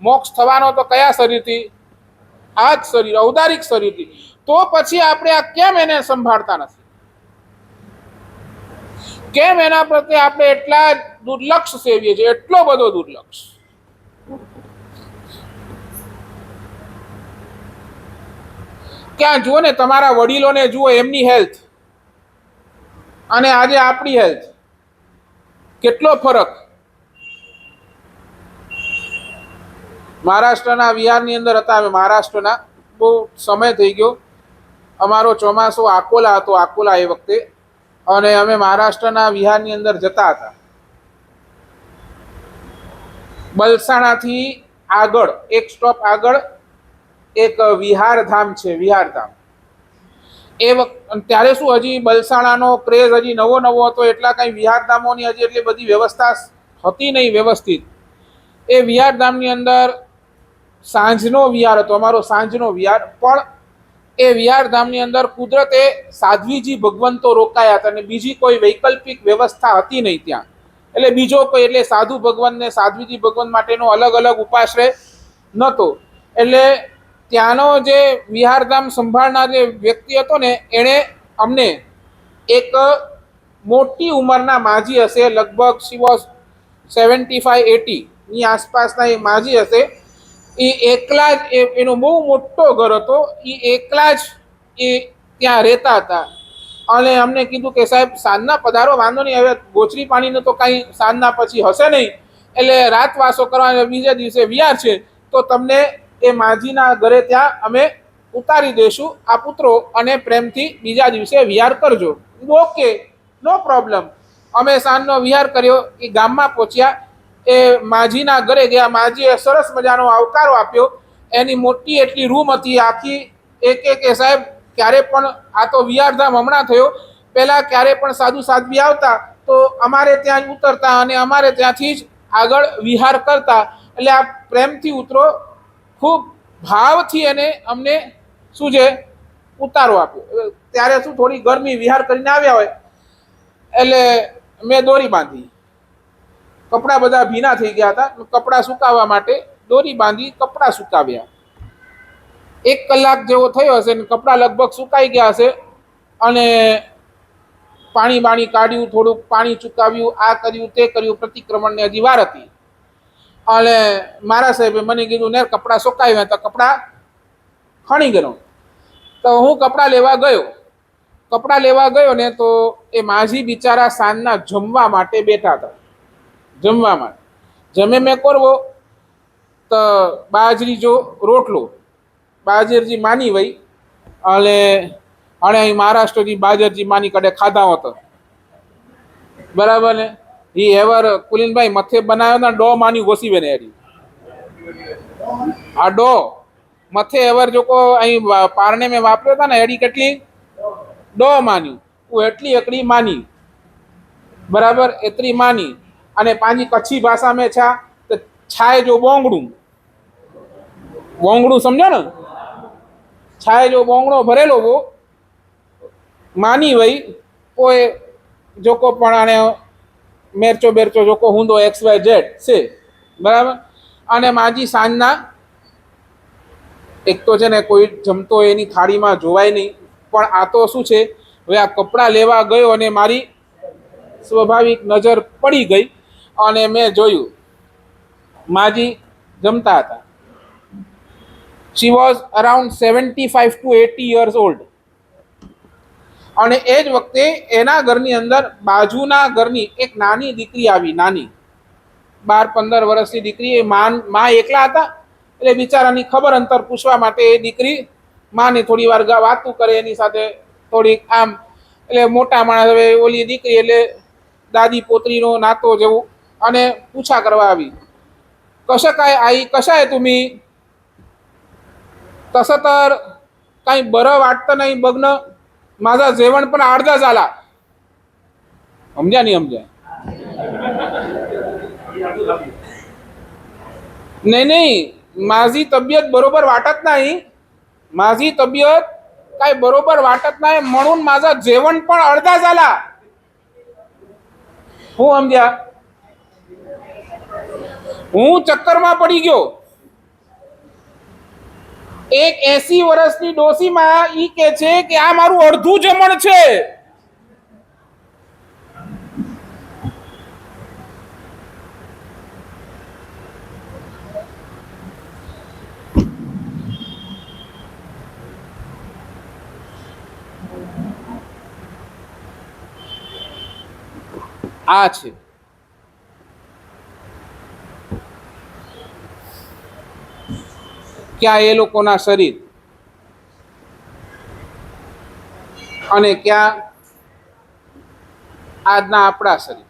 મોક્ષ થવાનો તો કયા શરીરથી? આ જ શરીર, ઔદારિક શરીરથી. તો પછી આપણે આ કેમ એને સંભાળતા નથી? કેમ એના પ્રત્યે આપણે એટલા દુર્લક્ષ સેવીએ છીએ? એટલો બધો દુર્લક્ષ. ક્યાં જુઓ ને, તમારા વડીલોને જુઓ, એમની હેલ્થ અને આજે આપણી હેલ્થ, કેટલો ફરક. મહારાષ્ટ્રના વિહારની અંદર હતા અમે. મહારાષ્ટ્રના, બહુ સમય થઈ ગયો. અમારો ચોમાસો આકોલા હતો, આકોલા એ વખતે. અને અમે મહારાષ્ટ્રના વિહારની અંદર જતા હતા. બલસાણાથી આગળ એક સ્ટોપ આગળ એક વિહાર ધામ છે, વિહાર ધામ. એ વખત ત્યારે શું, હજી બલસાણાનો ક્રેઝ હજી નવો નવો હતો, એટલા કઈ વિહાર ધામોની હજી એટલી બધી વ્યવસ્થા હતી નહીં વ્યવસ્થિત. એ વિહાર ધામની અંદર સાંજનો વિહાર હતો, અમારો સાંજનો વિહાર. પણ એ વિહાર ધામની અંદર કુદરતે સાધ્વીજી ભગવંતો રોકાયા હતા, અને બીજી કોઈ વૈકલ્પિક વ્યવસ્થા હતી નહીં ત્યાં. એટલે બીજો કોઈ, એટલે સાધુ ભગવાન ને સાધ્વીજી ભગવાન માટેનો અલગ અલગ ઉપાશ્રય નહોતો. એટલે ત્યાંનો જે વિહારધામ સંભાળનાર જે વ્યક્તિ હતો ને, એણે અમને એક મોટી ઉંમરના માજી હશે, લગભગ શી વોઝ 75-80 ની આસપાસના એ માજી હશે. એ એકલા જ એનો બહુ મોટો ઘર હતો, એ એકલા જ એ ત્યાં રહેતા હતા. અને અમને કીધું કે સાહેબ સાંજના પધારો, વાંધો નહીં, હવે ગોચરી પાણીને તો કાંઈ સાંજના પછી હશે નહીં, એટલે રાત વાસો કરવા બીજા દિવસે વિહાર છે, તો તમને એ માજીના ઘરે ત્યાં અમે ઉતારી દઈશું આ પુત્રો, અને પ્રેમથી બીજા દિવસે વિહાર કરજો. ઓકે, નો પ્રોબ્લેમ. અમે સાંજનો વિહાર કર્યો, એ ગામમાં પહોંચ્યા, એ માજીના ઘરે ગયા. માજીએ સરસ મજાનો આવકારો આપ્યો. એની મોટી એટલી રૂમ હતી આખી. એક સાહેબ ક્યારે પણ, આ તો વિહારધામ હમણાં થયો, પહેલા ક્યારે પણ સાધુ સાધ્વી આવતા તો અમારે ત્યાં જ ઉતરતા અને અમારે ત્યાંથી જ આગળ વિહાર કરતા. એટલે આ પ્રેમથી ઉતરો, ખૂબ ભાવથી એને અમને શું છે ઉતારો આપ્યો. ત્યારે શું થોડી ગરમી, વિહાર કરીને આવ્યા હોય એટલે મેં દોરી બાંધી. કપડાં બધા ભીના થઈ ગયા હતા, કપડાં સુકાવવા માટે દોરી બાંધી, કપડાં સુકાવ્યા. 1 કલાક જેવો થયો હશે ને કપડાં લગભગ સુકાઈ ગયા હશે. અને પાણી બાણી કાઢ્યું, થોડુંક પાણી ચૂકાવ્યું, આ કર્યું તે કર્યું, પ્રતિક્રમણની હજી વાર હતી. અને મારા સાહેબે મને કીધું ને કપડાં સુકાવ્યા, તો કપડાં ખણી ગયો. તો હું કપડાં લેવા ગયો. કપડાં લેવા ગયો ને તો એ માજી બિચારા સાંજના જમવા માટે બેઠા હતા. જમવા માટે જમે મેં કરવો તો બાજરી જો રોટલો, બાજરજી માની વઈ, અને અહીં મહારાષ્ટ્રજી બાજરજી માની કડે ખાધા હતો, બરાબર ને. એ એવર કુલીનભાઈ મથે બનાવ્યો ને ડો માની ઘોસી ને એડી આ ડો મથે એવર જો કો અહીં પારણે મેં વાપર્યો હતા ને એડી કેટલી ડો માન્યું, હું એટલી એકડી માની, બરાબર, એતરી માની. અને પાંજી કચ્છી ભાષા મેં છા તો છાય જો બોંગડું, બોંગડું સમજો ને, છાય જો બોંગડો ભરેલો वो માની વઈ પોए જોકો પણ આને મેરચો બેરચો જોકો હુંદો XYZ છે, બરાબર. અને માજી સાંજના એક તો છે ને કોઈ જમતો એની થાળીમાં જોવાય નહીં, પણ આ તો શું છે, હવે આ કપડાં લેવા ગયો અને મારી સ્વાભાવિક નજર પડી ગઈ અને મેં જોયું માજી જમતા હતા. She was around 75 to 80 years old. અને એ જ વખતે એના ઘરની અંદર બાજુના ઘરની એક નાની દીકરી આવી, નાની 12-15 વર્ષની દીકરી. એ માં એકલા હતા એટલે બિચારાની ખબર અંતર પૂછવા માટે એ દીકરી માને થોડી વાર વાતું કરે, એની સાથે થોડીક આમ, એટલે મોટા માણસ, હવે ઓલી દીકરી એટલે દાદી પોતરીનો નાતો જેવું, અને પૂછા કરવા આવી, कसं काय आई, कशा आहे तुम्ही? तसं तर काही बरं वाटतं नाही बघणं, माझा जेवण पण अर्धा झाला. समजा नाही समजा? नाही नाही, माझी तब्येत बरोबर वाटत नाही, माझी तब्येत काय बरोबर वाटत नाही म्हणून माझा जेवण पण अर्धा झाला. હું સમજ્યા? હું ચક્કરમાં પડી ગયો. એક 80 વર્ષની ડોસીમાં ઈ કે છે કે આ મારું અડધું જમણ છે. આ છે ક્યાં એ લોકોના શરીર અને ક્યાં આજના આપણા શરીર.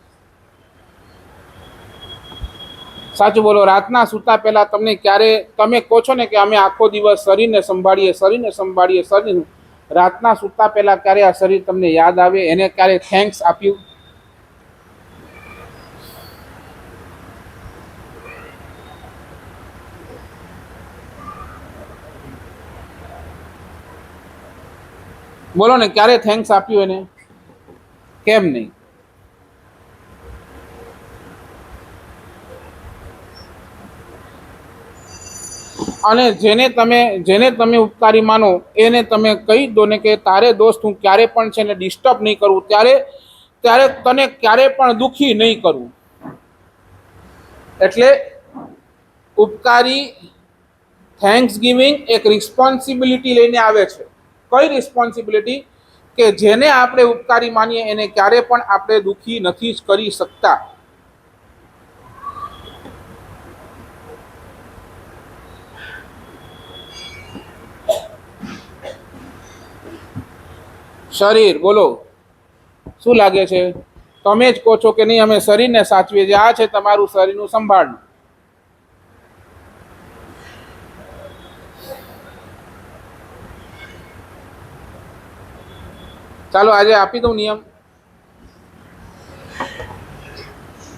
સાચું બોલો, રાતના સૂતા પહેલા તમને ક્યારે તમે કહો છો ને કે અમે આખો દિવસ શરીરને સંભાળીએ, રાતના સૂતા પહેલા ક્યારે આ શરીર તમને યાદ આવે, એને ક્યારે થેન્ક્સ આપ્યું? બોલો ને, ક્યારે થેન્ક્સ આપ્યું એને? કેમ નહીં? અને જેને તમે ઉપકારી માનો એને તમે કહી દો ને કે તારે દોસ્ત હું ક્યારે પણ છે ને ડિસ્ટર્બ નહીં કરું, ત્યારે તને ક્યારે પણ દુખી નહીં કરું. એટલે ઉપકારી થેન્ક્સ ગિવિંગ એક રિસ્પોન્સિબિલિટી લઈને આવે છે. કઈ રિસ્પોન્સિબિલિટી? કે જેને આપણે ઉપકારી માનીએ એને ક્યારે પણ આપણે દુઃખી નથી કરી શકતા. શરીર, બોલો શું લાગે છે? તમે જ કહો છો કે નહીં અમે શરીરને સાચવીએ છીએ. આ છે તમારું શરીરનું સંભાળ. ચાલો આજે આપી દઉં નિયમ.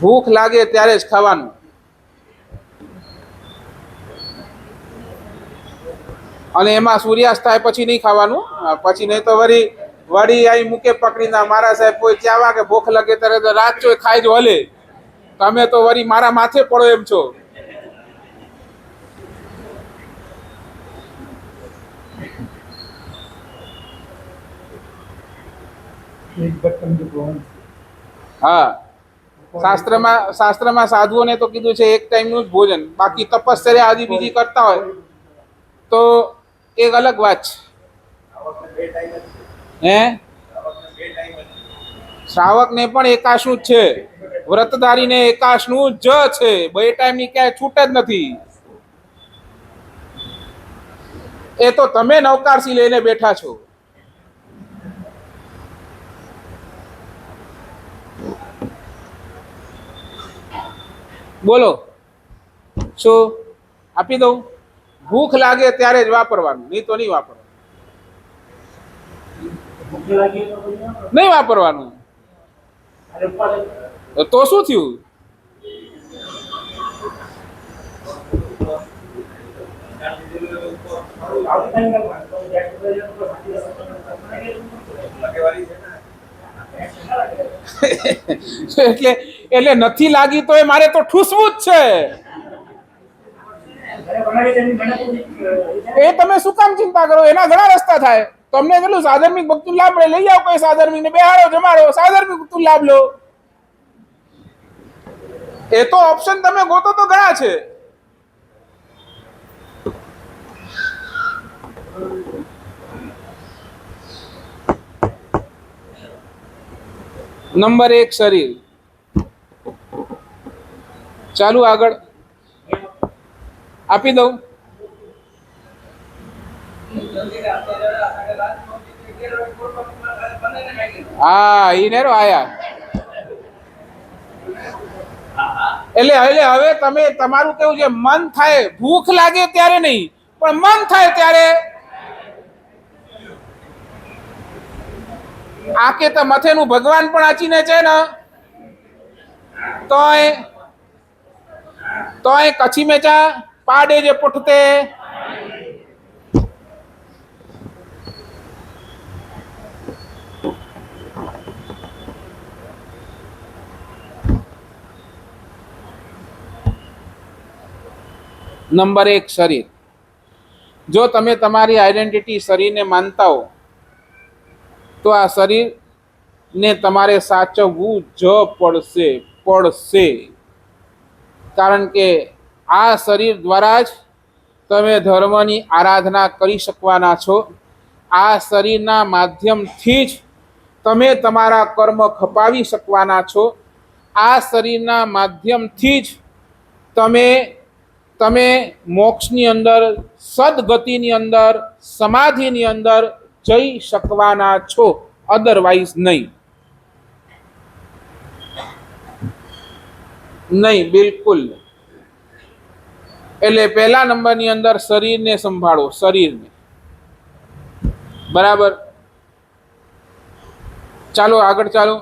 ભૂખ લાગે ત્યારે જ ખાવાનું. અને એમાં સૂર્યાસ્ત થાય પછી નહીં ખાવાનું. પછી નહીં તો વળી આવી મૂકે પકડીને મારા સાહેબ કોઈ ચાવા કે ભૂખ લાગે ત્યારે તો રાત ચોય ખાઈ જ હલે. તમે તો વળી મારા માથે પડો એમ છો. હા, શાસ્ત્રમાં સાધુઓને તો કીધું છે એક ટાઈમનું જ ભોજન. બાકી તપશ્ચર્યા આદિ બીજી કરતા હોય તો એક અલગ વાત છે. હે, શ્રાવકને પણ એકાશનું જ છે, વ્રતધારીને એકાશનું જ છે. બે ટાઈમની ક્યાંય છૂટ જ નથી. એ તો તમે નવકારસી લઈને બેઠા છો. બોલો શું આપી દઉં? ભૂખ લાગે ત્યારે જ વાપરવાનું, નહીં તો નહીં વાપરવાનું. નહીં વાપરવાનું તો શું થયું? એટલે નથી લાગી તો એ મારે તો ઠૂસવું જ છે. એ તમે શું કામ ચિંતા કરો? એના ઘણા રસ્તા થાય. તમને કેટલું સાધર્મિક ભક્તિ લાભ મળે, લઈ આવો કોઈ સાધર્મિક ને બેહાડો, જમાડો, સાધર્મિક ભક્તિ લાભ લો. એ તો ઓપ્શન તમે ગોતો તો ઘણા છે. નંબર 1 શરીર. ચાલુ આગળ આપી દઉં. હા, ઈ નેરો આયા. એટલે હવે તમે તમારું કેવું છે, મન થાય ભૂખ લાગે ત્યારે નહીં, પણ મન થાય ત્યારે. આ કે તો મથેનું ભગવાન પણ આચીને છે ને તોય કચ્છી મેચા પાડે જે પુઠતે. નંબર 1 શરીર. જો તમે તમારી આઈડેન્ટિટી શરીરને માનતા હો તો આ શરીરને તમારે સાચવવું જ પડશે. કારણ કે આ શરીર દ્વારા જ તમે ધર્મની આરાધના કરી શકવાના છો. આ શરીરના માધ્યમથી જ તમે તમારા કર્મ ખપાવી શકવાના છો. આ શરીરના માધ્યમથી જ તમે મોક્ષની અંદર, સદગતિની અંદર, સમાધિની અંદર જઈ શકવાના છો, અધરવાઇઝ નહીં. બિલકુલ. એટલે પહેલા નંબરની અંદર શરીરને સંભાળો, શરીરને. બરાબર. ચાલો આગળ ચાલો.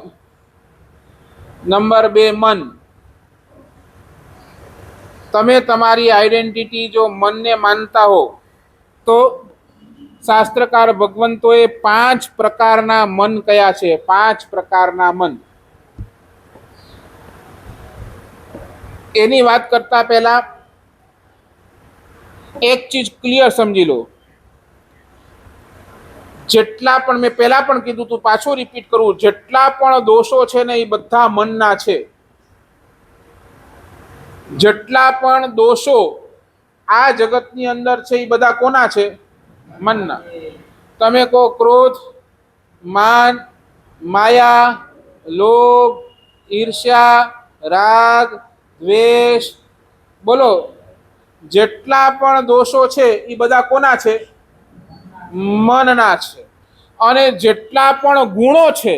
નંબર 2 મન. તમે તમારી આઈડેન્ટિટી જો મનને માનતા હો તો શાસ્ત્રકાર ભગવંતોએ 5 પ્રકારના મન કયા છે. 5 પ્રકારના મન. એની વાત કરતા પહેલા એક ચીજ ક્લિયર સમજી લો. જેટલા પણ મેં પહેલા પણ કીધું તું, પાછું રિપીટ કરું, જેટલા પણ દોષો છે ને એ બધા મનના છે. જેટલા પણ દોષો આ જગતની અંદર છે એ બધા કોના છે? મનના. તમે કહો ક્રોધ, માન, માયા, લોભ, ઈર્ષ્યા, રાગ, દ્વેષ, બોલો જેટલા પણ દોષો છે એ બધા કોના છે? મનના છે. અને જેટલા પણ ગુણો છે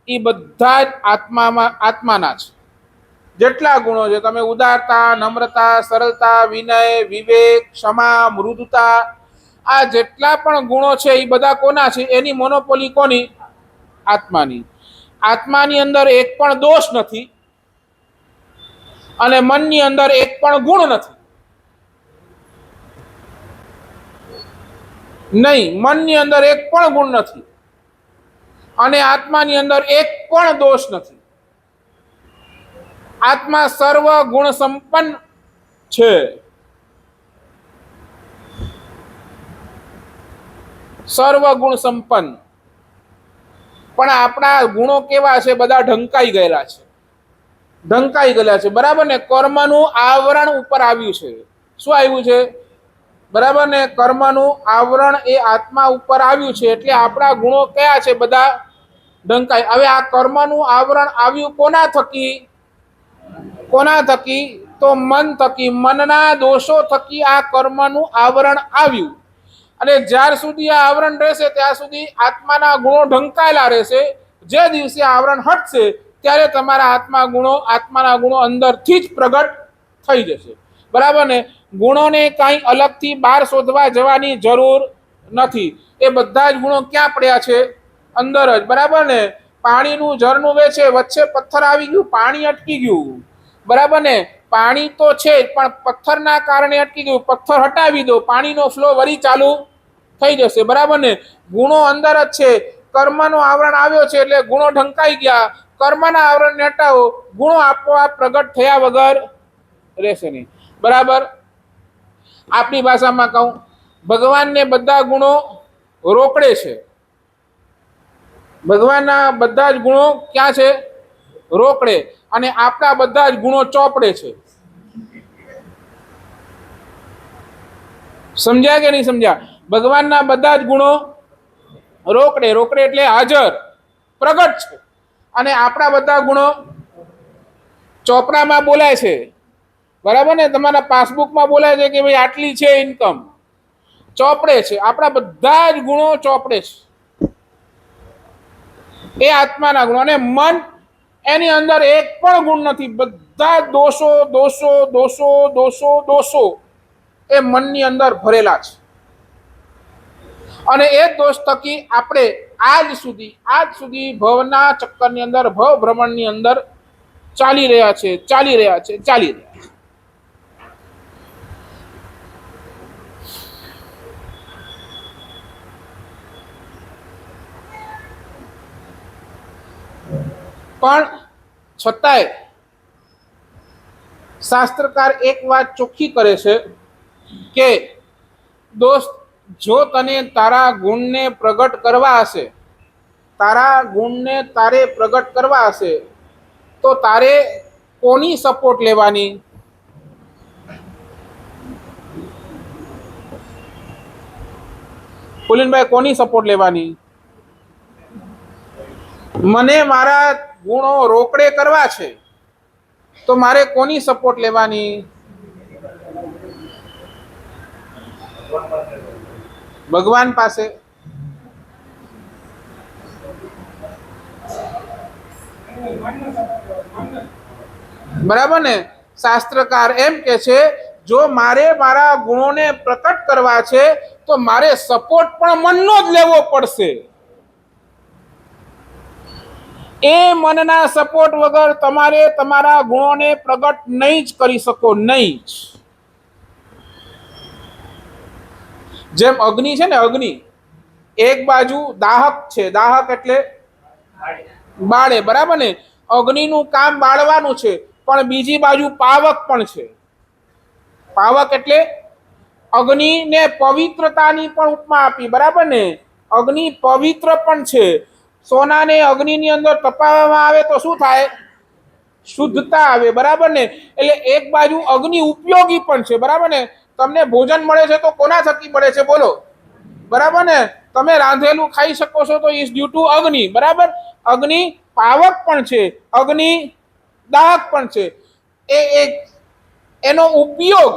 એ બધા જ આત્માના છે. જેટલા ગુણો છે, તમે ઉદારતા, નમ્રતા, સરળતા, વિનય, વિવેક, ક્ષમા, મૃદુતા, આ જેટલા પણ ગુણો છે એ બધા કોના છે? એની મોનોપોલી કોની? આત્માની. આત્માની અંદર એક પણ દોષ નથી અને મનની અંદર એક પણ ગુણ નથી. નહીં, મનની અંદર એક પણ ગુણ નથી અને આત્માની અંદર એક પણ દોષ નથી. આત્મા સર્વ ગુણ સંપન્ન છે. સર્વ ગુણ સંપન્ન. પણ આપણા ગુણો કેવા છે? બધા ઢંકાઈ ગયેલા છે. ઢંકાઈ ગયેલા છે, બરાબર ને? કર્મનું આવરણ ઉપર આવ્યું છે. શું આવ્યું છે? બરાબર ને? કર્મનું આવરણ એ આત્મા ઉપર આવ્યું છે, એટલે આપણા ગુણો કયા છે? બધા ઢંકાય. હવે આ કર્મનું આવરણ આવ્યું કોના થકી? કોના થકી? તો મન થકી. મનના દોષો થકી આ કર્મનું આવરણ આવ્યું. અને જ્યાર સુધી આ આવરણ રહેશે ત્યાં સુધી આત્માના ગુણો ઢંકાયેલા રહેશે. જે દિવસે આવરણ હટશે ત્યારે તમારા આત્માના ગુણો અંદરથી જ પ્રગટ થઈ જશે. બરાબર ને? ગુણોને કાંઈ અલગથી બહાર શોધવા જવાની જરૂર નથી. એ બધા જ ગુણો ક્યાં પડ્યા છે? અંદર જ. બરાબર ને? પાણીનું ઝરણું વેચે, વચ્ચે પથ્થર આવી ગયું, પાણી અટકી ગયું. બરાબર ને? પાણી તો છે જ, પણ પથ્થરના કારણે અટકી ગયું. પથ્થર હટાવી દો, પાણીનો ફ્લો વળી ચાલુ થઈ જશે. બરાબર ને? ગુણો અંદર જ છે. કર્મનો આવરણ આવ્યો છે એટલે ગુણો ઢંકાઈ ગયા. કર્મના આવરણને હટાવો, ગુણો આપોઆપ પ્રગટ થયા વગર રહેશે નહીં. બરાબર? આપણી ભાષામાં કહું, ભગવાનને બધા ગુણો રોકડે છે. ભગવાનના બધા જ ગુણો ક્યાં છે? રોકડે. અને આપણા બધા જ ગુણો ચોપડે છે. સમજ્યા કે નહીં સમજ્યા? ભગવાનના બધા જ ગુણો રોકડે. રોકડે એટલે હાજર, પ્રગટ છે. અને આપણા બધા ગુણો ચોપડામાં બોલાય છે. બરાબર ને? તમારા પાસબુકમાં બોલાય છે કે ભાઈ આટલી છે ઇન્કમ, ચોપડે છે. આપણા બધા જ ગુણો ચોપડે છે. એ આત્માના ગુણો. અને મન, એની અંદર એક પણ ગુણ નથી. બધા દોષો દોષો દોષો દોષો દોષો એ મનની અંદર ભરેલા છે. અને એ દોષ થકી આપણે આજ સુધી ભવના ચક્કરની અંદર, ભવ ભ્રમણની અંદર ચાલી રહ્યા છે. પણ છતાંય શાસ્ત્રકાર એક વાત ચોખ્ખી કરે છે કે દોસ્ત, જો તને તારા ગુણને પ્રગટ કરવા હશે, તો તારે કોની સપોર્ટ લેવાની? પુલિનભાઈ, કોની સપોર્ટ લેવાની? મને મારા ગુણો રોકડે કરવા છે તો મારે કોની સપોર્ટ લેવાની? ભગવાન પાસે. બરાબર ને? શાસ્ત્રકાર એમ કે છે, જો મારે મારા ગુણોને પ્રકટ કરવા છે તો મારે સપોર્ટ પણ મનનો જ લેવો પડશે. એ મનના સપોર્ટ વગર તમારે તમારા ગુણોને પ્રગટ નહીં જ કરી શકો, નહીં જ. જેમ અગ્નિ છે ને, અગ્નિ એક બાજુ દાહક છે. દાહક એટલે બાળે. બરાબર ને? અગ્નિનું કામ બાળવાનું છે, પણ બીજી બાજુ પાવક પણ છે. પાવક એટલે અગ્નિને પવિત્રતાની પણ ઉપમા આપી. બરાબર ને? અગ્નિ પવિત્ર પણ છે. સોનાને અગ્નિની અંદર તપાવવામાં આવે તો શું થાય? શુદ્ધતા આવે. બરાબર ને? એટલે એક બાજુ અગ્નિ ઉપયોગી પણ છે. બરાબર ને? તમને ભોજન મળે છે તો કોના થકી મળે છે બોલો? બરાબર ને? તમે રાંધેલું ખાઈ શકો છો તો ઇઝ ડ્યુ ટુ અગ્નિ. બરાબર? અગ્નિ પાવક પણ છે, અગ્નિ દાહક પણ છે. એનો ઉપયોગ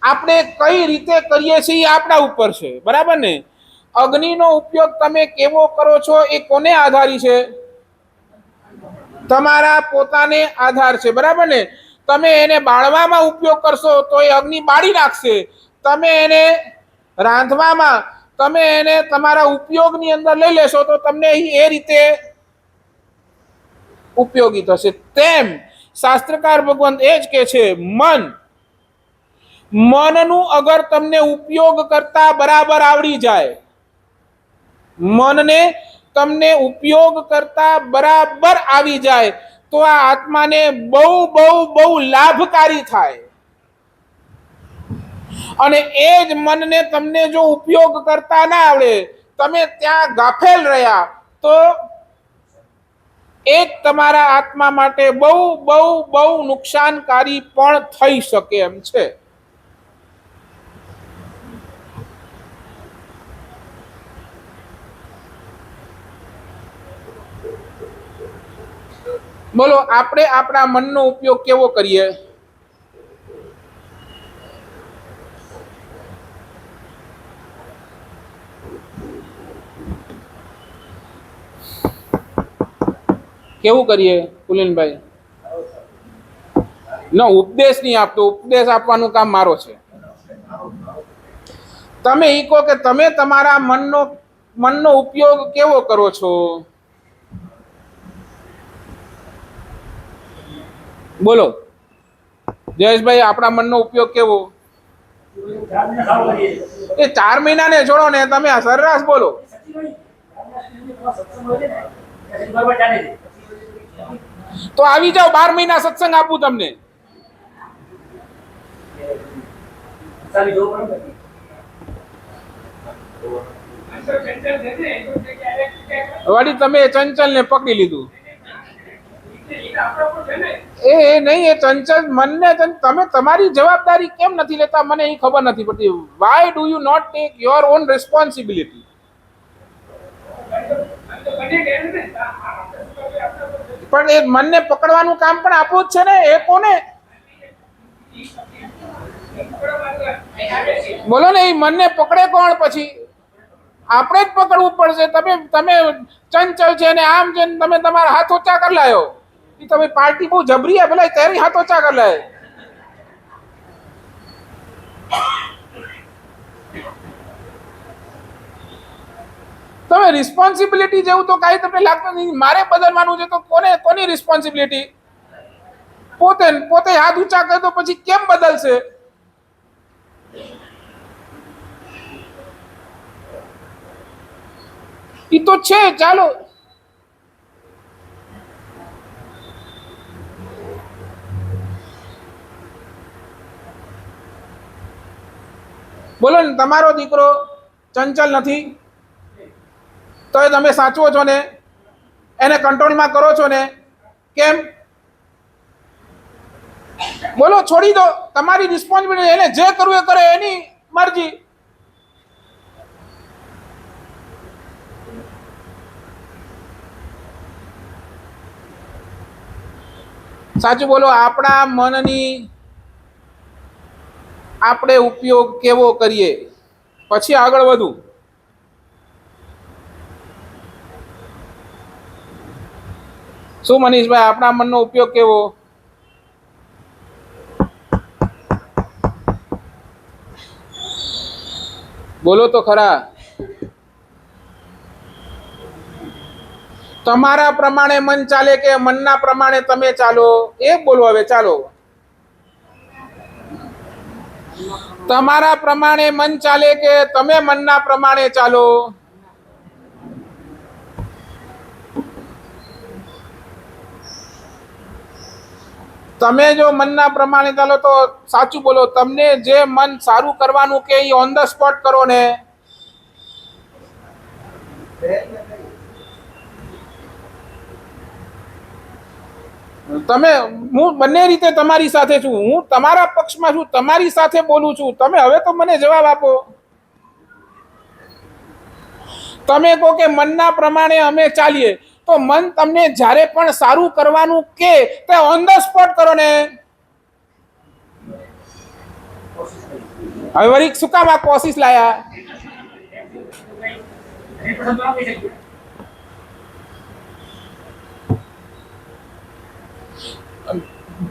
આપણે કઈ રીતે કરીએ છીએ આપણા ઉપર છે. બરાબર ને? અગ્નિનો ઉપયોગ તમે કેવો કરો છો એ કોને આધારી છે? તમારા પોતાને આધાર છે. બરાબર ને? તમે એને બાળવામાં ઉપયોગ કરશો તો એ અગ્નિ બાળી નાખશે. તમે એને રાંધવામાં, તમે એને તમારા ઉપયોગની અંદર લઈ લેશો તો તમને એ રીતે ઉપયોગી થશે. તેમ શાસ્ત્રકાર ભગવાન એ જ કે છે, મનનું અગર તમને ઉપયોગ કરતા બરાબર આવડી જાય, મનને તમને ઉપયોગ કરતા બરાબર આવી જાય તો આ આત્માને બહુ બહુ બહુ લાભકારી થાય. અને એ જ મનને તમને જો ઉપયોગ કરતા ના આવડે, તમે ત્યાં ગાફેલ રહ્યા, તો એ તમારા આત્મા માટે બહુ બહુ બહુ નુકસાનકારી પણ થઈ શકે એમ છે. બોલો, આપણે આપણા મનનો ઉપયોગ કેવો કરીએ? કેવું કરીએ પુલિનભાઈ? નો, ઉપદેશ નહીં આપતો, ઉપદેશ આપવાનું કામ મારો છે. તમે ઈ કહો કે તમે તમારા મનનો ઉપયોગ કેવો કરો છો? બોલો જયેશભાઈ, આપણા મનનો ઉપયોગ કેવો? એ 4 મહિનાને છોડો ને, તમે સરેરાશ બોલો. તો આવી જાઓ, 12 મહિના સત્સંગ આપું તમને. વળી તમે ચંચલ ને પકડી લીધું. એ નહીં, એ ચંચલ મનને તમે તમારી જવાબદારી કેમ નથી લેતા મને એ ખબર નથી પડતી. Why do you not take your own responsibility? પણ એ મનને પકડવાનું કામ પણ આપણું જ છે ને. એ કોને બોલો ને? એ મનને પકડે કોણ? પછી આપણે જ પકડવું પડશે. તમે ચંચલ છે ને આમ છે, તમે તમારા હાથ ઊંચા કરી લાયો. તમે પાર્ટી બહુ જબરી है, ભલે तेरी हाथ ऊंचा कर ले. તમે રિસ્પોન્સિબિલિટી જેવું તો કાંઈ તમને લાગતું નહીં. મારે બદલવાનું છે તો કોની રિસ્પોન્સિબિલિટી? પોતે હાથ ઊંચા કરે તો પછી કેમ બદલશે? ઈ તો છે. ચાલો, બોલો ને, તમારો દીકરો ચંચલ નથી તો એ તમે સાચવો છો ને? એને કંટ્રોલમાં કરો છો ને? કેમ? બોલો, છોડી દો. તમારી રિસ્પોન્સિબિલિટી. એને જે કરવું એ કરે, એની મરજી. સાચું બોલો. આપણા મનની આપણે ઉપયોગ કેવો કરીએ, પછી આગળ વધું. શું મનીષભાઈ, આપણા મનનો ઉપયોગ કેવો? બોલો તો ખરા. તમારા પ્રમાણે મન ચાલે કે મનના પ્રમાણે તમે ચાલો? એ બોલો હવે. ચાલો, તમારા પ્રમાણે મન ચાલે કે તમે મનના પ્રમાણે ચાલો? તમે જો મનના પ્રમાણે ચાલો તો સાચું બોલો, તમને જે મન સારું કરવાનું કે એ ઓન ધ સ્પોટ કરો ને. તમે હું બંને રીતે તમારી સાથે છું, હું તમારા પક્ષમાં છું, તમારી સાથે બોલું છું. તમે હવે તો મને જવાબ આપો. તમે કહો કે મનના પ્રમાણે અમે ચાલીએ, તો મન તમને જ્યારે પણ સારું કરવાનું કે તે ઓન ધ સ્પોટ કરો ને. હવે વળી શું કામ આ કોશિશ લાયા?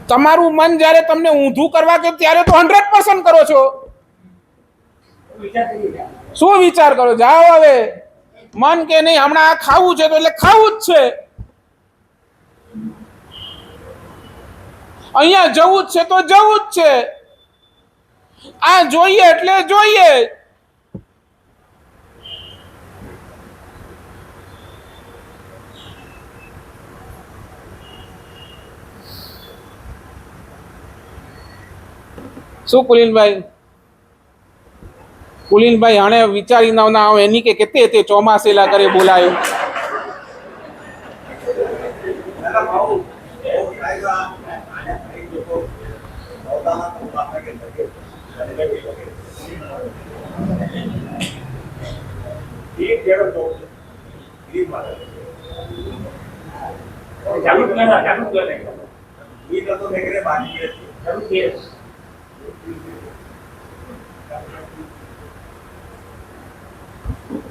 તમારું મન જ્યારે તમને ઊંધું કરવા કે ત્યારે તો 100% કરો છો. શું વિચાર કરો? જાઓ હવે. મન કે નહીં હમણાં આ ખાવું છે તો એટલે ખાવું જ છે, અહીંયા જવું જ છે તો જવું જ છે, આ જોઈએ એટલે જોઈએ. શું કુલીનભાઈ? કુલીનભાઈ આને વિચારી ના આવે એની કે કેતે તે ચોમાસેલા કરે બોલાયો.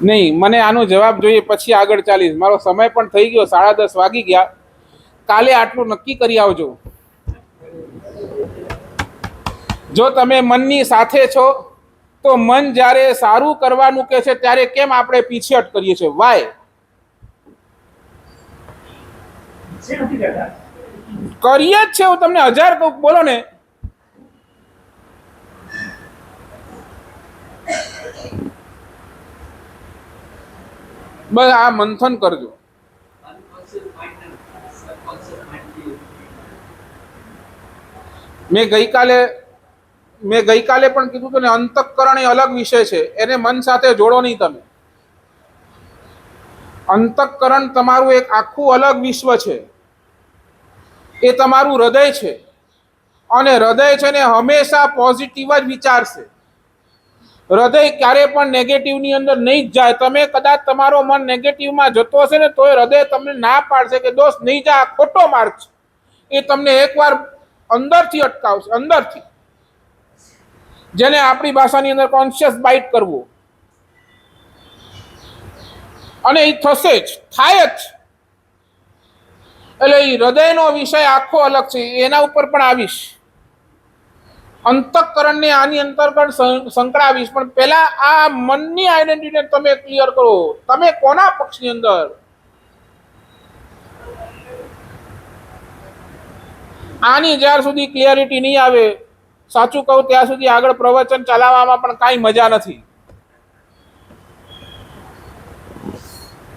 નહીં, મને આનો જવાબ જોઈએ પછી આગળ ચાલીશ. મારો સમય પણ થઈ ગયો, 10:30 વાગી ગયા. કાલે આટલું નક્કી કરી આવજો. જો તમે મનની સાથે છો તો મન જ્યારે સારું કરવાનું કે છે ત્યારે કેમ આપણે પીછેહટ કરીએ છીએ? વાય કરીએ જ છે. હું તમને 1000 કહું, બોલો ને. બસ આ મંથન કરજો. મેં ગઈકાલે પણ કીધું હતું ને, અંતઃકરણ એ અલગ વિષય છે, એને મન સાથે જોડો નહીં તમે. અંતઃકરણ તમારું એક આખું અલગ વિશ્વ છે, એ તમારું હૃદય છે, અને હૃદય છે ને હંમેશા પોઝિટિવ જ વિચારશે. હૃદય ક્યારે પણ નેગેટિવની અંદર નહીં જ જાય. તમે કદાચ તમારો મન નેગેટિવમાં જતો હશે ને તો હૃદય તમને ના પાડશે કે દોસ્ત નહીં જા, ખોટો માર્ગ છે. એ તમને એકવાર અંદરથી અટકાવશે, અંદરથી. જેને આપણી ભાષાની અંદર કોન્શિયસ બાઇટ કરવું, અને એ થશે જ, થાય જ. એટલે એ હૃદયનો વિષય આખો અલગ છે, એના ઉપર પણ આવીશ. અંતઃકરણને આની અંતર્ગત સંકળાવીશ, પણ પહેલા આ મનની આઈડેન્ટિટી તમે ક્લિયર કરો. તમે કોના પક્ષની અંદર? આની જ્યાર સુધી ક્લિયરિટી નહીં આવે, સાચું કહું ત્યાં સુધી આગળ પ્રવચન ચલાવવામાં પણ કાંઈ મજા નથી.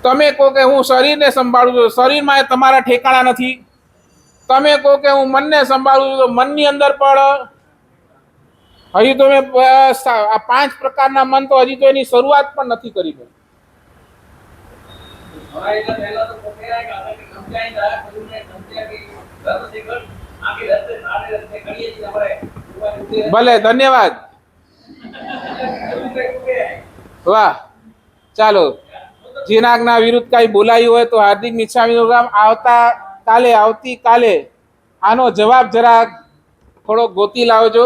તમે કહો કે હું શરીરને સંભાળું છું, શરીરમાં એ તમારા ઠેકાણા નથી. તમે કહો કે હું મનને સંભાળું છું, તો મનની અંદર પણ હજી તો મેં આ 5 પ્રકારના મન તો હજી તો એની શરૂઆત પણ નથી કરી. ભલે, ધન્યવાદ. વાહ, ચાલો. જીનાગના વિરુદ્ધ કઈ બોલાયું હોય તો હાર્દિક મિચ્છામી આવતીકાલે આનો જવાબ જરા થોડો ગોતી લાવજો.